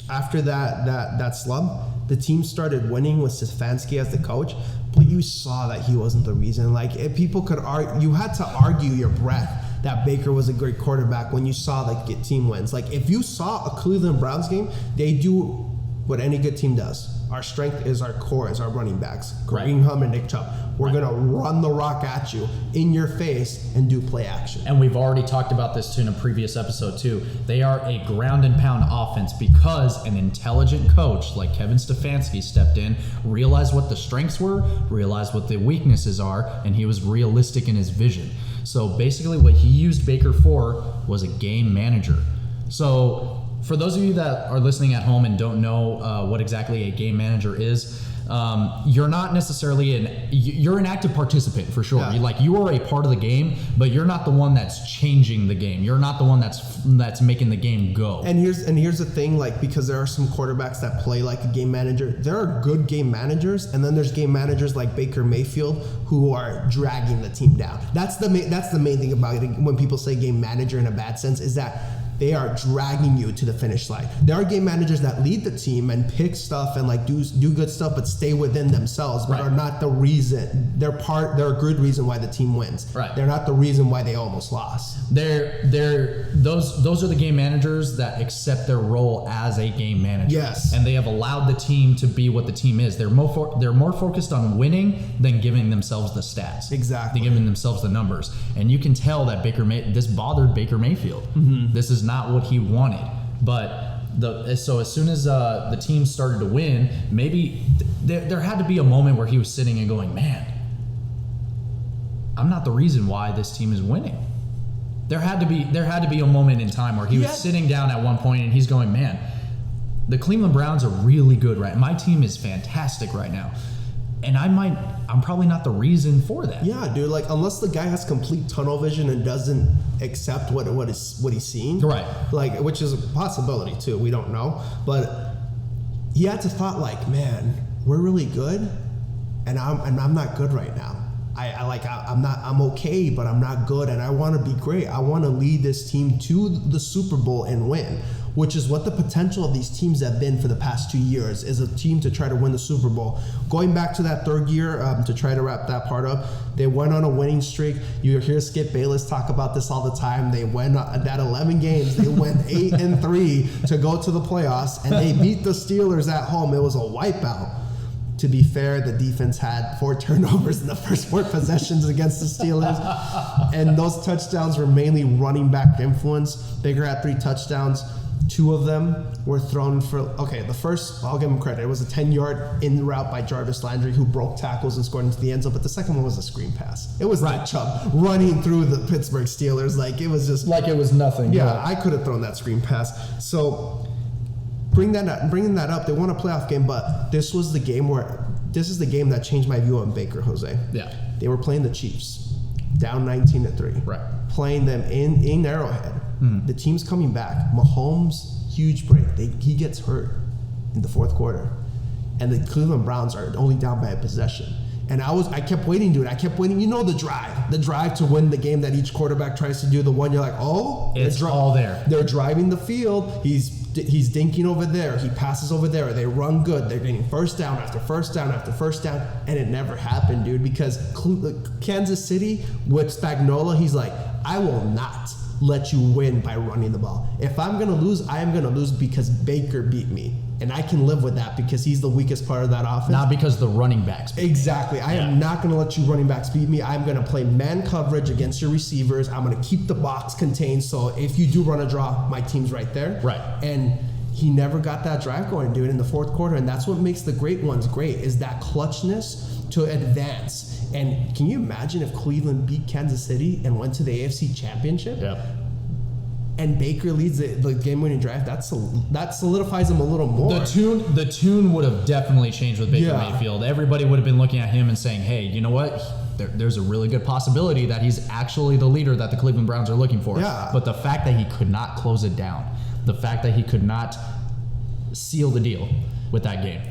after that slump, the team started winning with Stefanski as the coach, but you saw that he wasn't the reason. Like, if people could argue, you had to argue your breath that Baker was a great quarterback when you saw the team wins. Like, if you saw a Cleveland Browns game, they do what any good team does. Our strength is our core, is our running backs. Greenham and Nick Chubb. We're going to run the rock at you in your face and do play action. And we've already talked about this too in a previous episode too. They are a ground and pound offense because an intelligent coach like Kevin Stefanski stepped in, realized what the strengths were, realized what the weaknesses are, and he was realistic in his vision. So basically what he used Baker for was a game manager. So for those of you that are listening at home and don't know what exactly a game manager is, you're not necessarily you're an active participant for sure. Yeah. You are a part of the game, but you're not the one that's changing the game. You're not the one that's making the game go. And here's the thing, like, because there are some quarterbacks that play like a game manager. There are good game managers, and then there's game managers like Baker Mayfield who are dragging the team down. That's the main thing about it. When people say game manager in a bad sense, is that they are dragging you to the finish line. There are game managers that lead the team and pick stuff and like do good stuff, but stay within themselves, but are not the reason. They're a good reason why the team wins. Right. They're not the reason why they almost lost. Those are the game managers that accept their role as a game manager. Yes. And they have allowed the team to be what the team is. They're more focused on winning than giving themselves the stats. Exactly. Than giving themselves the numbers. And you can tell that this bothered Baker Mayfield. Mm-hmm. This is not what he wanted. But so as soon as the team started to win, maybe there had to be a moment where he was sitting and going, man, I'm not the reason why this team is winning. There had to be a moment in time where he was sitting down at one point and he's going, man, the Cleveland Browns are really good right now. My team is fantastic right now. And I'm probably not the reason for that. Yeah, dude. Like, unless the guy has complete tunnel vision and doesn't accept what he's seeing, right? Like, which is a possibility too. We don't know, but he had to thought like, man, we're really good, and I'm not good right now. I'm okay, but I'm not good, and I want to be great. I want to lead this team to the Super Bowl and win, which is what the potential of these teams have been for the past 2 years, is a team to try to win the Super Bowl. Going back to that third year, to try to wrap that part up, they went on a winning streak. You hear Skip Bayless talk about this all the time. They went that 11 games. They went 8-3 to go to the playoffs, and they beat the Steelers at home. It was a wipeout. To be fair, the defense had 4 turnovers in the first 4 possessions against the Steelers. And those touchdowns were mainly running back influence. Baker had 3 touchdowns. 2 of them were thrown for, the first, I'll give him credit. It was a 10-yard in route by Jarvis Landry, who broke tackles and scored into the end zone. But the second one was a screen pass. It was Nick Chubb running through the Pittsburgh Steelers. Like, it was just... like it was nothing. Yeah, I could have thrown that screen pass. So... bringing that up, they won a playoff game, but this is the game that changed my view on Baker, Jose. Yeah. They were playing the Chiefs, down 19-3. Right. Playing them in Arrowhead. The team's coming back. Mahomes, huge break. He gets hurt in the fourth quarter. And the Cleveland Browns are only down by a possession. And I kept waiting, dude. I kept waiting. You know the drive to win the game that each quarterback tries to do. The one you're like, it's all there. They're driving the field. He's dinking over there. He passes over there. They run good. They're getting first down after first down after first down, and it never happened, dude. Because Kansas City with Spagnuolo, he's like, I will not let you win by running the ball. If I'm gonna lose, I am gonna lose because Baker beat me. And I can live with that because he's the weakest part of that offense. Not because the running backs beat me. Exactly. I am not going to let you running backs beat me. I'm going to play man coverage against your receivers. I'm going to keep the box contained. So if you do run a draw, my team's right there. Right. And he never got that drive going, dude, in the fourth quarter. And that's what makes the great ones great, is that clutchness to advance. And can you imagine if Cleveland beat Kansas City and went to the AFC Championship? Yeah. And Baker leads the game-winning drive, that solidifies him a little more. The tune would have definitely changed with Baker Mayfield. Everybody would have been looking at him and saying, hey, you know what? There's a really good possibility that he's actually the leader that the Cleveland Browns are looking for. Yeah. But the fact that he could not close it down, the fact that he could not seal the deal with that game,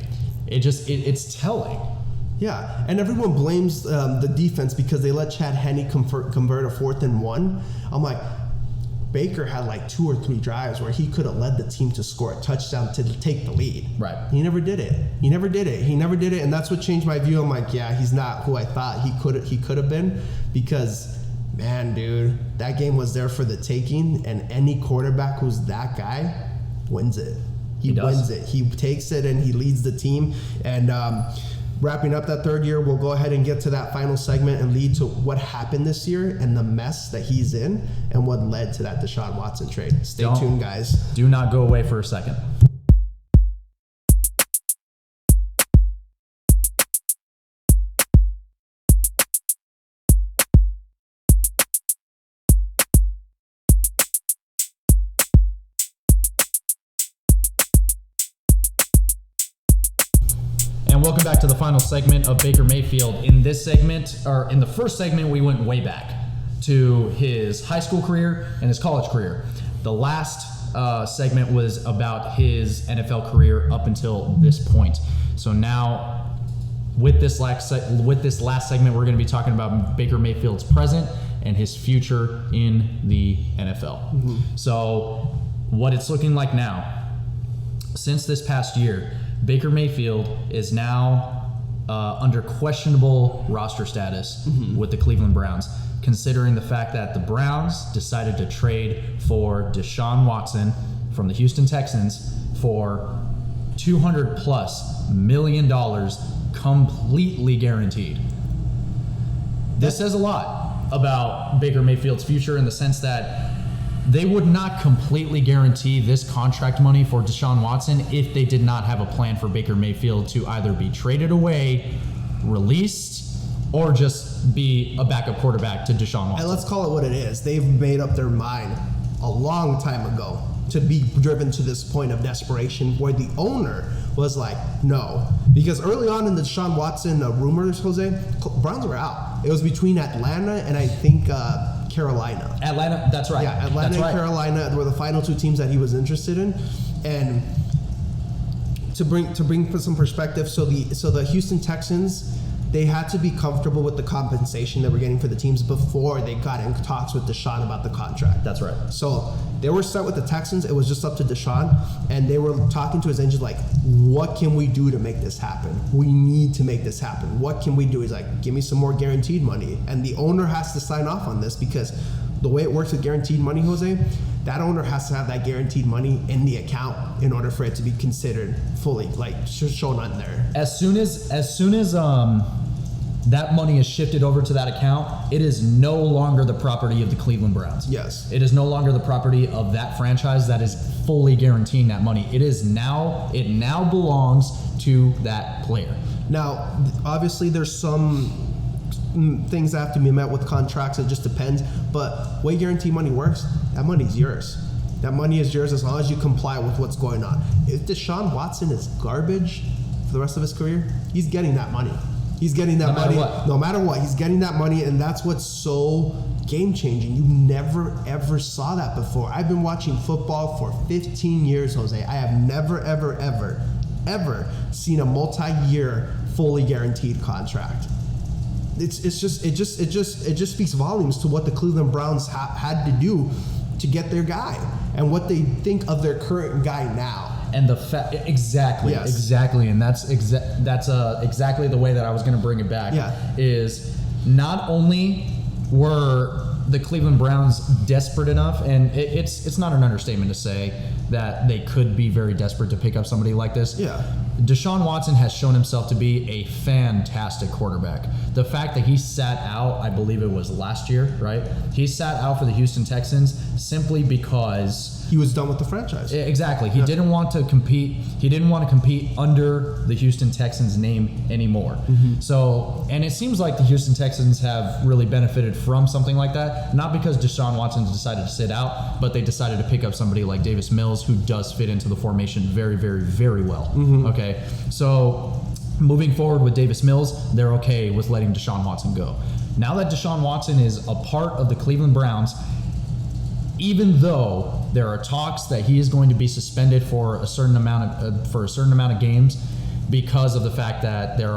it's telling. Yeah, and everyone blames the defense because they let Chad Henne convert a 4th and 1. I'm like, Baker had like 2 or 3 drives where he could have led the team to score a touchdown to take the lead. Right. He never did it. And that's what changed my view. I'm like, yeah, he's not who I thought he could have been, because, man, dude, that game was there for the taking, and any quarterback who's that guy wins it. He wins it. He takes it and he leads the team. And wrapping up that third year, we'll go ahead and get to that final segment and lead to what happened this year and the mess that he's in and what led to that Deshaun Watson trade. Stay tuned, guys. Do not go away for a second. And welcome back to the final segment of Baker Mayfield. In this segment, or in the first segment, we went way back to his high school career and his college career. The last segment was about his NFL career up until this point. So now, with this last segment, we're going to be talking about Baker Mayfield's present and his future in the NFL. Mm-hmm. So, what it's looking like now, since this past year, Baker Mayfield is now under questionable roster status with the Cleveland Browns, considering the fact that the Browns decided to trade for Deshaun Watson from the Houston Texans for $200+ million completely guaranteed. This says a lot about Baker Mayfield's future in the sense that they would not completely guarantee this contract money for Deshaun Watson if they did not have a plan for Baker Mayfield to either be traded away, released, or just be a backup quarterback to Deshaun Watson. And let's call it what it is. They've made up their mind a long time ago to be driven to this point of desperation where the owner was like, no. Because early on in the Deshaun Watson rumors, Jose, Browns were out. It was between Atlanta and I think Carolina. Atlanta, that's right. Yeah, Atlanta and Carolina were the final 2 teams that he was interested in. And to bring some perspective, so the Houston Texans, they had to be comfortable with the compensation they were getting for the teams before they got in talks with Deshaun about the contract. That's right. So they were set with the Texans. It was just up to Deshaun, and they were talking to his agent like, what can we do to make this happen? We need to make this happen. What can we do? He's like, give me some more guaranteed money. And the owner has to sign off on this because the way it works with guaranteed money, Jose, that owner has to have that guaranteed money in the account in order for it to be considered fully, like, shown on there. As soon as that money is shifted over to that account, it is no longer the property of the Cleveland Browns. Yes. It is no longer the property of that franchise that is fully guaranteeing that money. It now belongs to that player. Now, obviously there's some things that have to be met with contracts. It just depends. But way guarantee money works, that money's yours. That money is yours as long as you comply with what's going on. If Deshaun Watson is garbage for the rest of his career, he's getting that money. He's getting that money no matter what. He's getting that money, and that's what's so game-changing. You never, ever saw that before. I've been watching football for 15 years, Jose. I have never, ever, ever, ever seen a multi-year, fully guaranteed contract. It just speaks volumes to what the Cleveland Browns had to do to get their guy and what they think of their current guy now. And exactly, and that's exactly the way that I was going to bring it back. Yeah. Is not only were the Cleveland Browns desperate enough, and it's not an understatement to say that they could be very desperate to pick up somebody like this. Yeah. Deshaun Watson has shown himself to be a fantastic quarterback. The fact that he sat out, I believe it was last year, right? He sat out for the Houston Texans simply because he was done with the franchise. Exactly. He didn't want to compete. He didn't want to compete under the Houston Texans name anymore. Mm-hmm. So, and it seems like the Houston Texans have really benefited from something like that. Not because Deshaun Watson decided to sit out, but they decided to pick up somebody like Davis Mills, who does fit into the formation very, very, very well. Mm-hmm. Okay. So, moving forward with Davis Mills, they're okay with letting Deshaun Watson go. Now that Deshaun Watson is a part of the Cleveland Browns, even though there are talks that he is going to be suspended for a certain amount of games because of the fact that there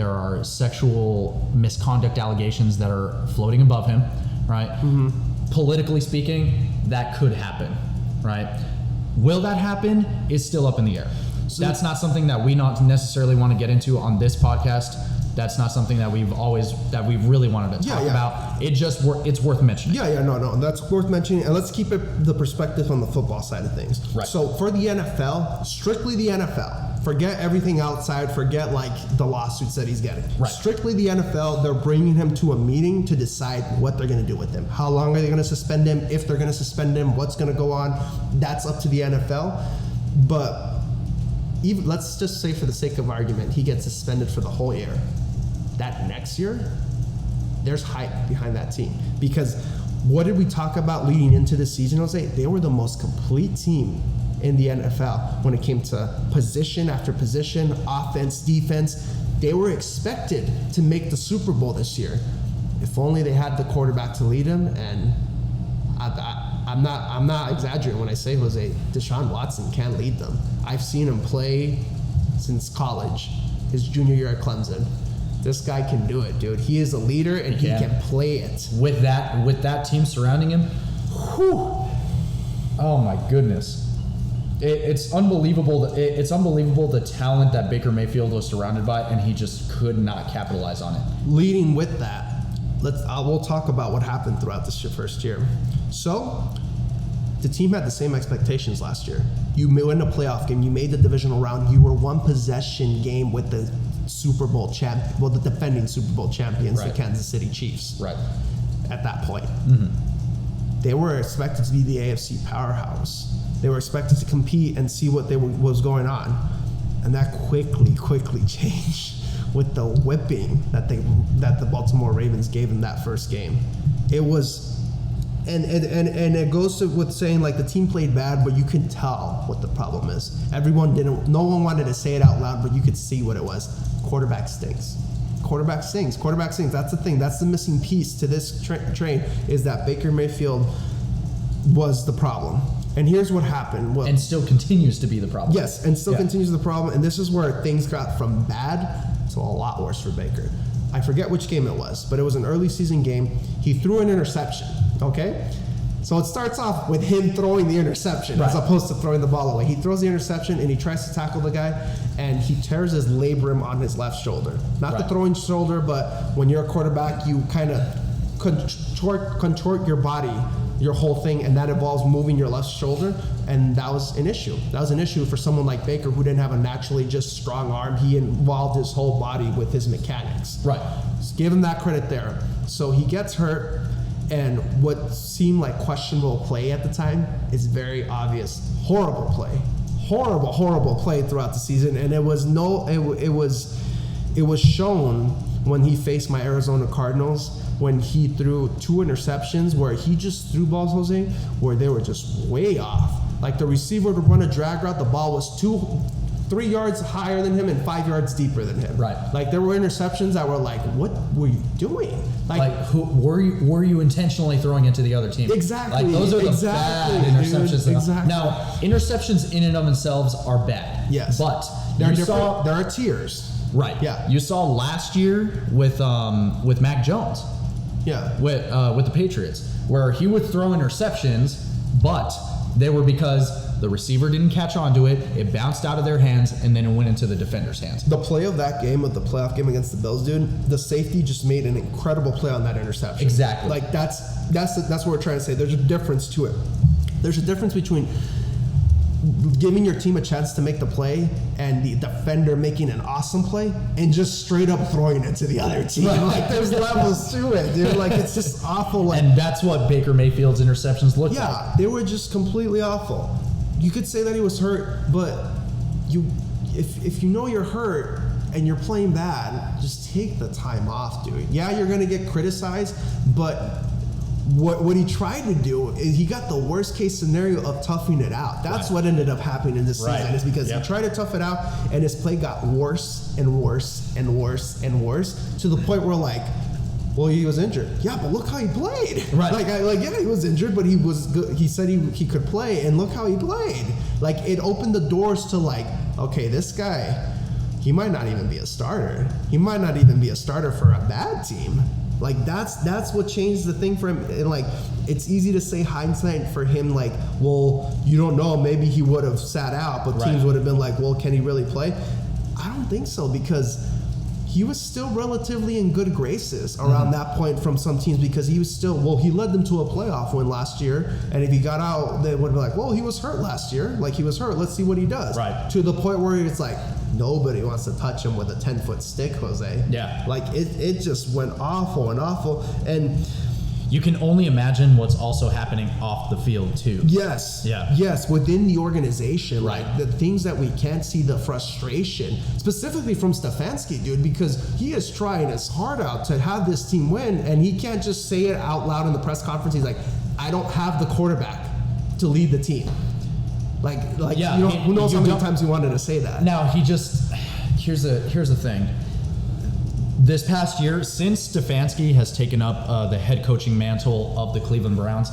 are sexual misconduct allegations that are floating above him, right? Mm-hmm. politically speaking, that could happen, right? Will that happen is still up in the air. So that's not something that we not necessarily want to get into on this podcast. That's not something that we've really wanted to talk about. It's worth mentioning. No, that's worth mentioning. And let's keep the perspective on the football side of things. Right. So for the NFL, strictly the NFL, forget everything outside, forget like the lawsuits that he's getting. Right. Strictly the NFL, they're bringing him to a meeting to decide what they're going to do with him. How long are they going to suspend him? If they're going to suspend him, what's going to go on? That's up to the NFL. But even let's just say, for the sake of argument, he gets suspended for the whole year. That next year, there's hype behind that team. Because what did we talk about leading into the season, Jose? They were the most complete team in the NFL when it came to position after position, offense, defense. They were expected to make the Super Bowl this year. If only they had the quarterback to lead them. And I'm not exaggerating when I say, Jose, Deshaun Watson can't lead them. I've seen him play since college, his junior year at Clemson. This guy can do it, dude. He is a leader, and he can play it. With that team surrounding him, whew, oh my goodness. It's unbelievable. It's unbelievable the talent that Baker Mayfield was surrounded by, and he just could not capitalize on it. Leading with that, we'll talk about what happened throughout this first year. So, the team had the same expectations last year. You win a playoff game. You made the divisional round. You were one possession game with the Super Bowl the defending Super Bowl champions, the Kansas City Chiefs. Right. At that point, they were expected to be the AFC powerhouse. They were expected to compete and see what was going on, and that quickly changed with the whipping that the Baltimore Ravens gave them that first game. It was. And it goes with saying, like, the team played bad, but you can tell what the problem is. No one wanted to say it out loud, but you could see what it was. Quarterback stinks. That's the thing. That's the missing piece to this train, is that Baker Mayfield was the problem. And here's what happened. And still continues to be the problem. Yes, and still continues the problem. And this is where things got from bad to a lot worse for Baker. I forget which game it was, but it was an early season game. He threw an interception, okay? So it starts off with him throwing the interception as opposed to throwing the ball away. He throws the interception, and he tries to tackle the guy, and he tears his labrum on his left shoulder. Not the throwing shoulder, but when you're a quarterback, you kind of contort your body, your whole thing, and that involves moving your left shoulder, and that was an issue. That was an issue for someone like Baker, who didn't have a naturally just strong arm. He involved his whole body with his mechanics. Right. Just give him that credit there. So he gets hurt, and what seemed like questionable play at the time is very obvious. Horrible play throughout the season, and it was shown when he faced my Arizona Cardinals, when he threw 2 interceptions where he just threw balls, Jose, where they were just way off. Like, the receiver would run a drag route, the ball was 3 yards higher than him and 5 yards deeper than him. Right. Like, there were interceptions that were like, what were you doing? Who were you intentionally throwing into the other team? Exactly. Like, those are the bad interceptions. Dude, exactly. Now, interceptions in and of themselves are bad. Yes. But there are tiers. Right. Yeah. You saw last year with Mac Jones. Yeah. With the Patriots, where he would throw interceptions, but they were because the receiver didn't catch onto it, it bounced out of their hands, and then it went into the defender's hands. The play of that game, of the playoff game against the Bills, dude, the safety just made an incredible play on that interception. Exactly. Like, that's what we're trying to say. There's a difference to it. There's a difference between giving your team a chance to make the play and the defender making an awesome play and just straight up throwing it to the other team. Right. Like, there's levels to it, dude. Like, it's just awful. Like, and that's what Baker Mayfield's interceptions looked like. Yeah, they were just completely awful. You could say that he was hurt, but if you know you're hurt and you're playing bad, just take the time off, dude. Yeah, you're going to get criticized, but what he tried to do is he got the worst case scenario of toughing it out. That's what ended up happening in this season, is because he tried to tough it out, and his play got worse and worse and worse and worse, to the point where, like, well, he was injured. Yeah, but look how he played. Right. He was injured, but he was good. He said he could play, and look how he played. Like, it opened the doors to, like, okay, this guy, he might not even be a starter. He might not even be a starter for a bad team. Like, that's what changed the thing for him. And, like, it's easy to say hindsight for him, like, well, you don't know, maybe he would have sat out, but teams would have been like, well, can he really play? I don't think so, because he was still relatively in good graces around that point from some teams, because he was still, well, he led them to a playoff win last year, and if he got out, they would be like, well, he was hurt last year, like, he was hurt, let's see what he does. Right. To the point where it's like, nobody wants to touch him with a 10-foot stick, Jose. Yeah. Like, it just went awful and awful, and you can only imagine what's also happening off the field too. Yes. Yeah. Yes, within the organization, Right. like the things that we can't see, the frustration, specifically from Stefanski, dude, because he is trying his heart out to have this team win, and he can't just say it out loud in the press conference. He's like, I don't have the quarterback to lead the team. Like, Yeah, you know, who knows how many times he wanted to say that. Now he just here's the thing. This past year, since Stefanski has taken up the head coaching mantle of the Cleveland Browns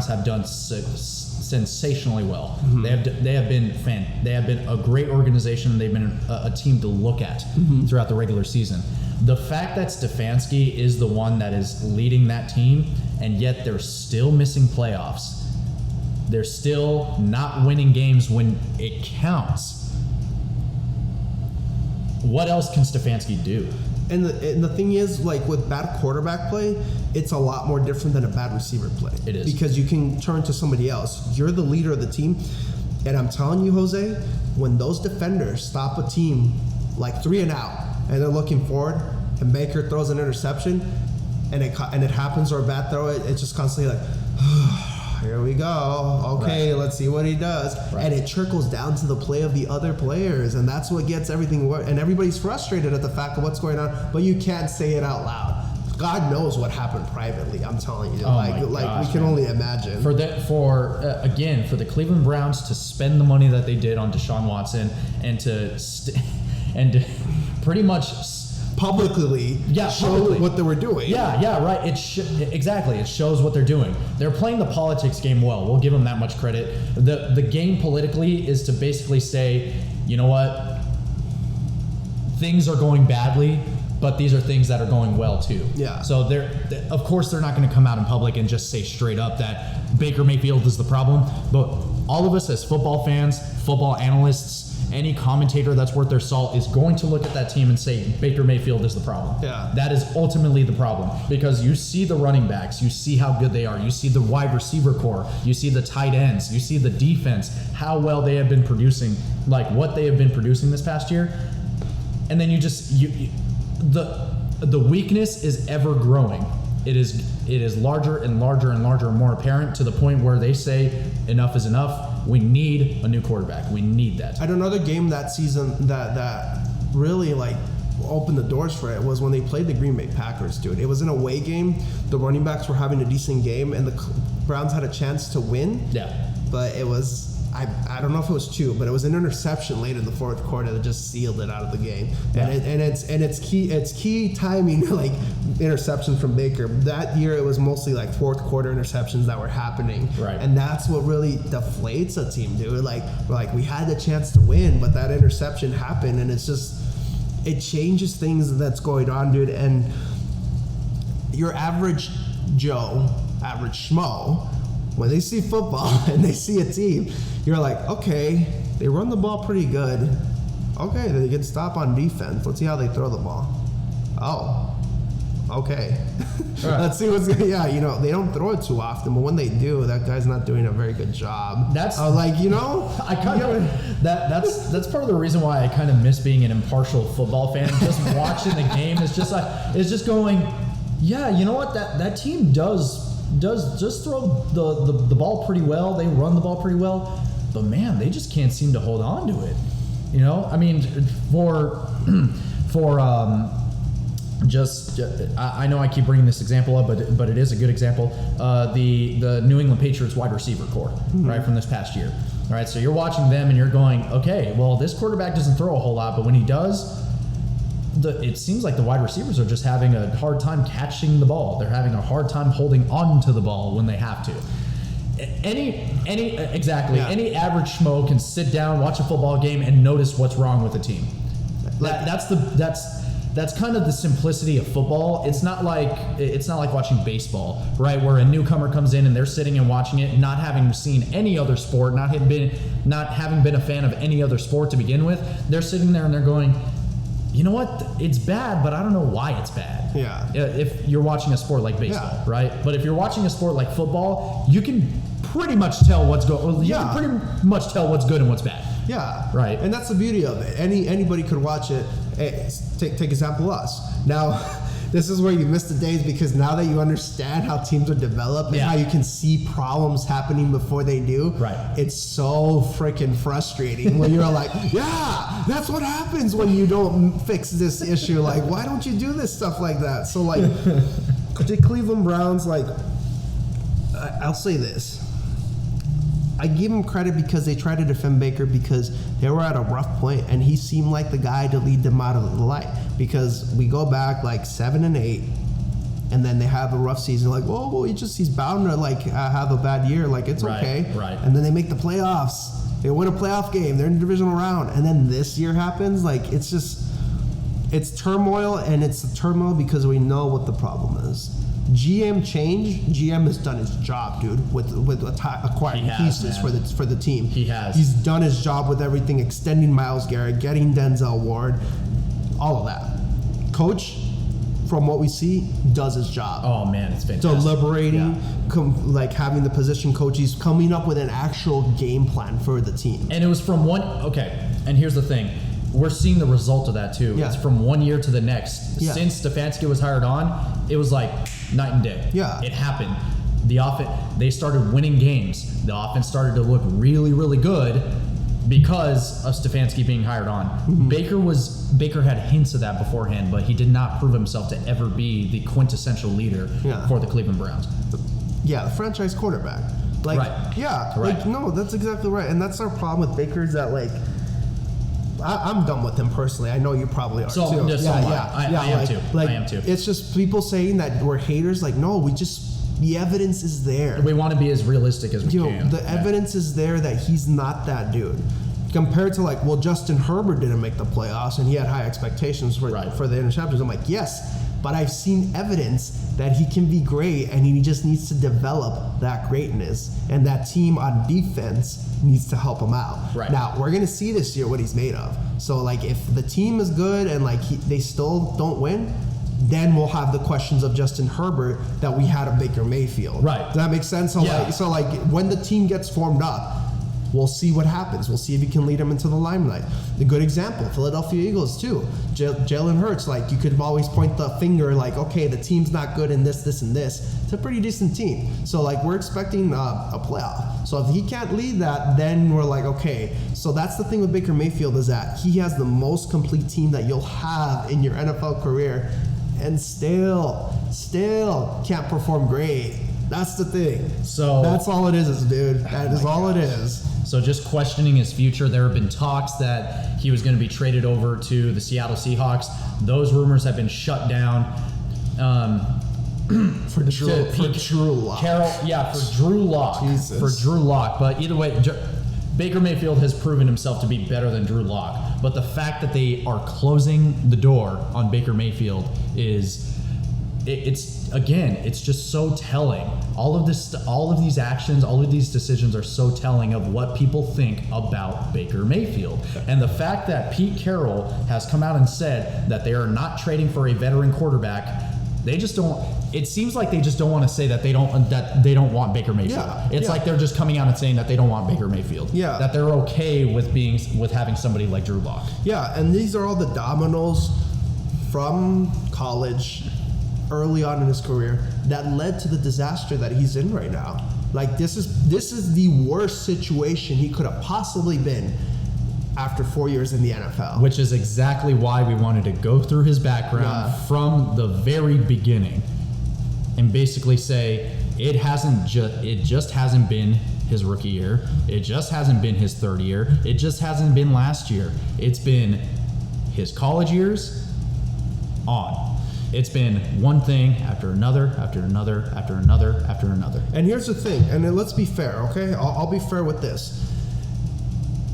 have done sensationally well. They have been a great organization. They've been a team to look at throughout the regular season. The fact that Stefanski is the one that is leading that team, and yet they're still missing playoffs. They're still not winning games when it counts. What else can Stefanski do? And the thing is, like, with bad quarterback play, it's a lot more different than a bad receiver play. It is. Because you can turn to somebody else. You're the leader of the team. And I'm telling you, Jose, when those defenders stop a team like 3 and out, and they're looking forward, and Baker throws an interception, and it happens, or a bad throw, it's just constantly like, here we go. Okay, let's see what he does. Right. And it trickles down to the play of the other players, and that's what gets everything worse. And everybody's frustrated at the fact of what's going on, but you can't say it out loud. God knows what happened privately. I'm telling you, we can only imagine. For the Cleveland Browns to spend the money that they did on Deshaun Watson and to pretty much publicly show what they were doing. Right. Exactly. It shows what they're doing. They're playing the politics game well. We'll give them that much credit. The game politically is to basically say, you know what, things are going badly, but these are things that are going well too. Yeah. So of course they're not going to come out in public and just say straight up that Baker Mayfield is the problem. But all of us as football fans, football analysts, any commentator that's worth their salt is going to look at that team and say Baker Mayfield is the problem. Yeah. That is ultimately the problem, because you see the running backs, you see how good they are, you see the wide receiver core, you see the tight ends, you see the defense, how well they have been producing, like what they have been producing this past year, and then the weakness is ever growing. It is larger and larger and larger and more apparent, to the point where they say enough is enough. We need a new quarterback. We need that. I had another game that season that really like opened the doors for it was when they played the Green Bay Packers, dude. It was an away game. The running backs were having a decent game, and the Browns had a chance to win. Yeah. But it was, I don't know if it was 2, but it was an interception late in the fourth quarter that just sealed it out of the game. Yeah. And it's key timing, like interceptions from Baker. That year it was mostly like fourth quarter interceptions that were happening. Right. And that's what really deflates a team, dude. Like we had the chance to win, but that interception happened, and it's just, it changes things that's going on, dude. And your average Joe, average schmo, when they see football and they see a team, you're like, okay, they run the ball pretty good. Okay, they can stop on defense. Let's see how they throw the ball. Oh, okay. Right. Let's see what's going on. They don't throw it too often, but when they do, that guy's not doing a very good job. That's like, I kind of that's part of the reason why I kind of miss being an impartial football fan. Just watching the game is just going, yeah, you know what, that team does just throw the ball pretty well. They run the ball pretty well, but man, they just can't seem to hold on to it. I mean, I know I keep bringing this example up, but it is a good example. The New England Patriots wide receiver core, right, from this past year. All right, so you're watching them and you're going, okay, well, this quarterback doesn't throw a whole lot, but when he does, it seems like the wide receivers are just having a hard time catching the ball. They're having a hard time holding on to the ball when they have to. Any average schmo can sit down, watch a football game, and notice what's wrong with the team. that's kind of the simplicity of football. It's not like watching baseball, right? Where a newcomer comes in and they're sitting and watching it, not having seen any other sport, not having been a fan of any other sport to begin with. They're sitting there and they're going, you know what? It's bad, but I don't know why it's bad. Yeah. If you're watching a sport like baseball, right? But if you're watching a sport like football, you can pretty much tell what's good. Well, you can pretty much tell what's good and what's bad. Yeah. Right. And that's the beauty of it. Anybody could watch it. Take example us. Now, this is where you miss the days, because now that you understand how teams are developed and how you can see problems happening before they do, right? It's so freaking frustrating when you're like, yeah, that's what happens when you don't fix this issue. Like, why don't you do this stuff like that? So, like, the Cleveland Browns, like, I'll say this. I give him credit because they tried to defend Baker, because they were at a rough point and he seemed like the guy to lead them out of the light. Because we go back like 7-8, and then they have a rough season. Like, well, he's bound to like have a bad year. Like, it's okay. Right. And then they make the playoffs. They win a playoff game. They're in the divisional round, and then this year happens. Like, it's turmoil, and it's a turmoil because we know what the problem is. GM change. GM has done his job, dude, with acquiring pieces for the team. He has. He's done his job with everything, extending Myles Garrett, getting Denzel Ward, all of that. Coach, from what we see, does his job. Oh man, it's fantastic. Deliberating, like having the position coaches coming up with an actual game plan for the team. And it was from one. Okay, and here's the thing. We're seeing the result of that too. Yeah. It's from one year to the next. Yeah. Since Stefanski was hired on, it was like night and day. Yeah. It happened. The offense, they started winning games. The offense started to look really, really good because of Stefanski being hired on. Mm-hmm. Baker had hints of that beforehand, but he did not prove himself to ever be the quintessential leader for the Cleveland Browns. Yeah, the franchise quarterback. Like, right. Yeah, right. Like, no, that's exactly right. And that's our problem with Baker, is that, like, I'm done with him personally. I know you probably are too. I am too. Like, I am too. It's just people saying that we're haters. Like, no, the evidence is there. We want to be as realistic as we can. The evidence is there that he's not that dude. Compared to, like, well, Justin Herbert didn't make the playoffs and he had high expectations for the interceptions. I'm like, yes, but I've seen evidence that he can be great, and he just needs to develop that greatness, and that team on defense needs to help him out. Right. Now, we're going to see this year what he's made of. So, like, if the team is good and, like, they still don't win, then we'll have the questions of Justin Herbert that we had of Baker Mayfield. Right. Does that make sense? So when the team gets formed up, we'll see what happens. We'll see if he can lead them into the limelight. A good example, Philadelphia Eagles too. Jalen Hurts, like, you could always point the finger like, okay, the team's not good in this, and this. It's a pretty decent team. So, like, we're expecting a playoff. So if he can't lead that, then we're like, okay. So that's the thing with Baker Mayfield, is that he has the most complete team that you'll have in your NFL career, and still can't perform great. That's the thing. So that's all it is, dude. That is all it is. So just questioning his future. There have been talks that he was going to be traded over to the Seattle Seahawks. Those rumors have been shut down. For Drew Lock. For Drew Lock. Jesus. For Drew Lock. But either way, Baker Mayfield has proven himself to be better than Drew Lock. But the fact that they are closing the door on Baker Mayfield is... It's just so telling. All of these actions, all of these decisions are so telling of what people think about Baker Mayfield. And the fact that Pete Carroll has come out and said that they are not trading for a veteran quarterback, they just don't. It seems like they just don't want to say that they don't want Baker Mayfield. It's like they're just coming out and saying that they don't want Baker Mayfield. Yeah. That they're okay with having somebody like Drew Lock. Yeah, and these are all the dominoes from college, early on in his career, that led to the disaster that he's in right now. Like, this is the worst situation he could have possibly been after 4 years in the NFL. Which is exactly why we wanted to go through his background from the very beginning and basically say it just hasn't been his rookie year. It just hasn't been his third year. It just hasn't been last year. It's been his college years on. It's been one thing after another, after another, after another, after another. And here's the thing, and then let's be fair, okay? I'll be fair with this.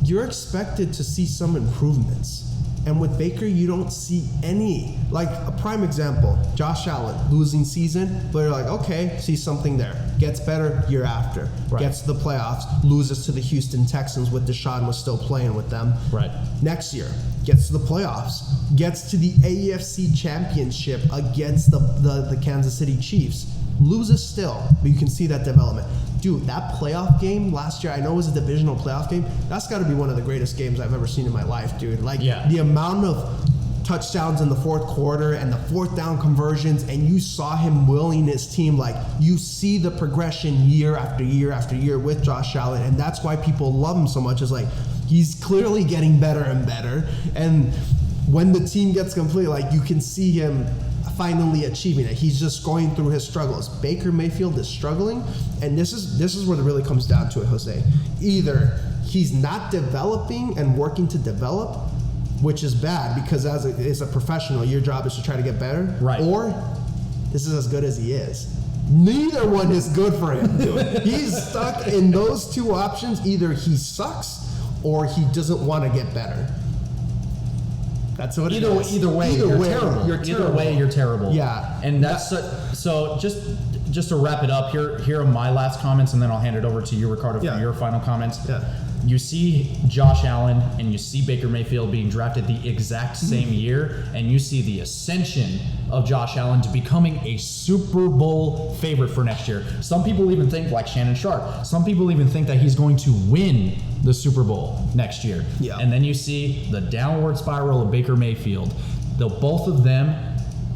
You're expected to see some improvements. And with Baker, you don't see any. Like a prime example, Josh Allen, losing season, but you're like, okay, see something there. Gets better year after. Right. Gets to the playoffs, loses to the Houston Texans with Deshaun was still playing with them. Right. Next year, gets to the playoffs, gets to the AFC Championship against the Kansas City Chiefs. Loses still, but you can see that development. Dude, that playoff game last year, I know it was a divisional playoff game. That's got to be one of the greatest games I've ever seen in my life, dude. Like, the amount of touchdowns in the fourth quarter and the fourth down conversions, and you saw him willing his team. Like, you see the progression year after year after year with Josh Allen, and that's why people love him so much. Is like, he's clearly getting better and better. And when the team gets complete, like, you can see him finally achieving it. He's just going through his struggles. Baker Mayfield is struggling, and this is where it really comes down to it, Jose. Either he's not developing and working to develop, which is bad because as a professional, your job is to try to get better. Right. Or this is as good as he is. Neither one is good for him, dude. He's stuck in those two options. Either he sucks or he doesn't want to get better. That's what it is. Either way, you're terrible. Either way, you're terrible. Yeah. And that's so just to wrap it up, here are my last comments, and then I'll hand it over to you, Ricardo, for your final comments. Yeah. You see Josh Allen and you see Baker Mayfield being drafted the exact same year, and you see the ascension of Josh Allen to becoming a Super Bowl favorite for next year. Some people even think, like Shannon Sharp, some people even think that he's going to win the Super Bowl next year. Yeah. And then you see the downward spiral of Baker Mayfield. Both of them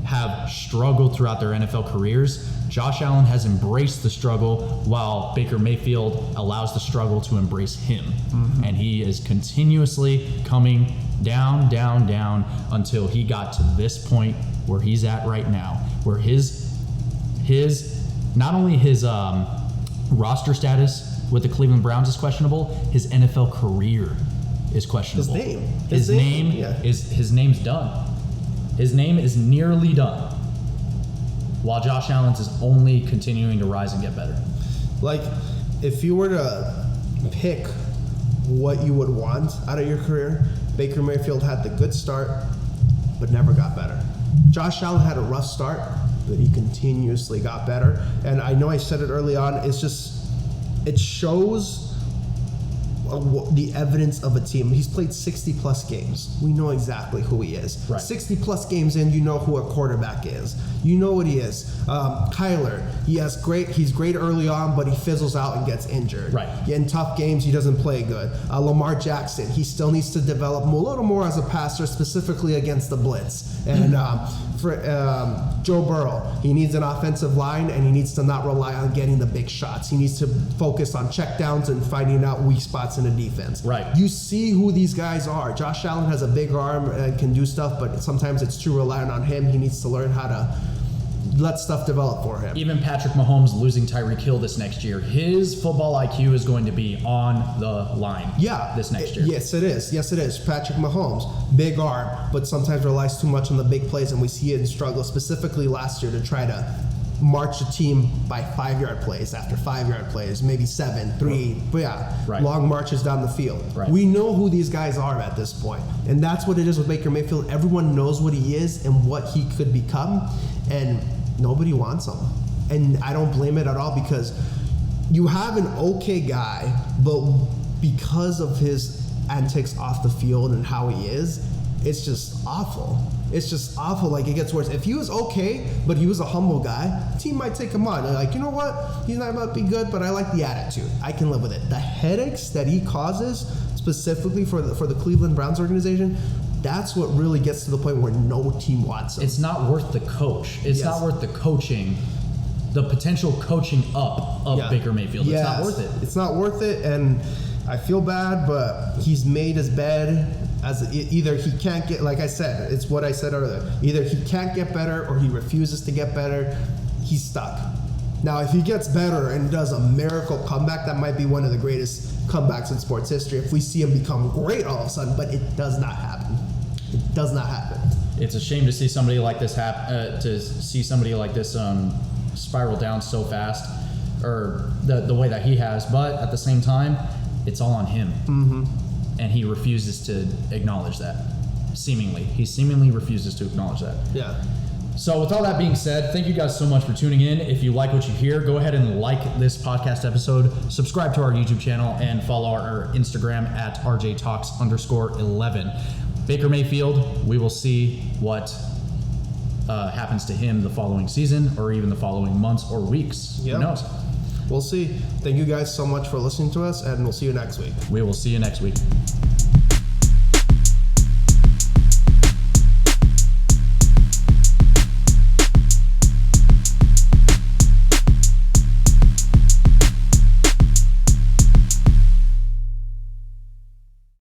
have struggled throughout their NFL careers. Josh Allen has embraced the struggle while Baker Mayfield allows the struggle to embrace him. Mm-hmm. And he is continuously coming down, down, down until he got to this point where he's at right now, where his not only his roster status with the Cleveland Browns is questionable, his NFL career is questionable. His name's done. His name is nearly done, while Josh Allen's is only continuing to rise and get better. Like, if you were to pick what you would want out of your career, Baker Mayfield had the good start, but never got better. Josh Allen had a rough start, but he continuously got better. And I know I said it early on, it shows the evidence of a team. He's played 60 plus games. We know exactly who he is. Right. 60 plus games in, you know who a quarterback is. You know what he is. Kyler, he's great early on, but he fizzles out and gets injured. Right. In tough games, he doesn't play good. Lamar Jackson, he still needs to develop a little more as a passer, specifically against the blitz. And for Joe Burrow, he needs an offensive line, and he needs to not rely on getting the big shots. He needs to focus on checkdowns and finding out weak spots in the defense. Right. You see who these guys are. Josh Allen has a big arm and can do stuff, but sometimes it's too reliant on him. He needs to learn how to let stuff develop for him. Even Patrick Mahomes losing Tyreek Hill this next year, his football IQ is going to be on the line. This next year. Yes, it is. Patrick Mahomes, big arm, but sometimes relies too much on the big plays, and we see it struggle specifically last year to try to march a team by 5-yard plays after 5-yard plays, maybe 7, 3, but long marches down the field. Right. We know who these guys are at this point, and that's what it is with Baker Mayfield. Everyone knows what he is and what he could become, and nobody wants him. And I don't blame it at all, because you have an okay guy, but because of his antics off the field and how he is, it's just awful. It's just awful. Like, it gets worse. If he was okay, but he was a humble guy, the team might take him on. They're like, you know what? He's not about to be good, but I like the attitude. I can live with it. The headaches that he causes, specifically for the Cleveland Browns organization, that's what really gets to the point where no team wants him. It's not worth the coach. It's not worth the coaching, the potential coaching up of Baker Mayfield. It's not worth it. It's not worth it, and I feel bad, but he's made his bed. As either he can't get, like I said, it's what I said earlier. Either he can't get better or he refuses to get better. He's stuck. Now, if he gets better and does a miracle comeback, that might be one of the greatest comebacks in sports history. If we see him become great all of a sudden, but it does not happen. It does not happen. It's a shame to see somebody like this spiral down so fast, or the way that he has. But at the same time, it's all on him. Mm-hmm. And he refuses to acknowledge that. seemingly. He seemingly refuses to acknowledge that. Yeah. So with all that being said, thank you guys so much for tuning in. If you like what you hear, go ahead and like this podcast episode, subscribe to our YouTube channel, and follow our Instagram at rjtalks_11. Baker Mayfield, we will see what happens to him the following season or even the following months or weeks. Yep. Who knows? We'll see. Thank you guys so much for listening to us, and we'll see you next week. We will see you next week.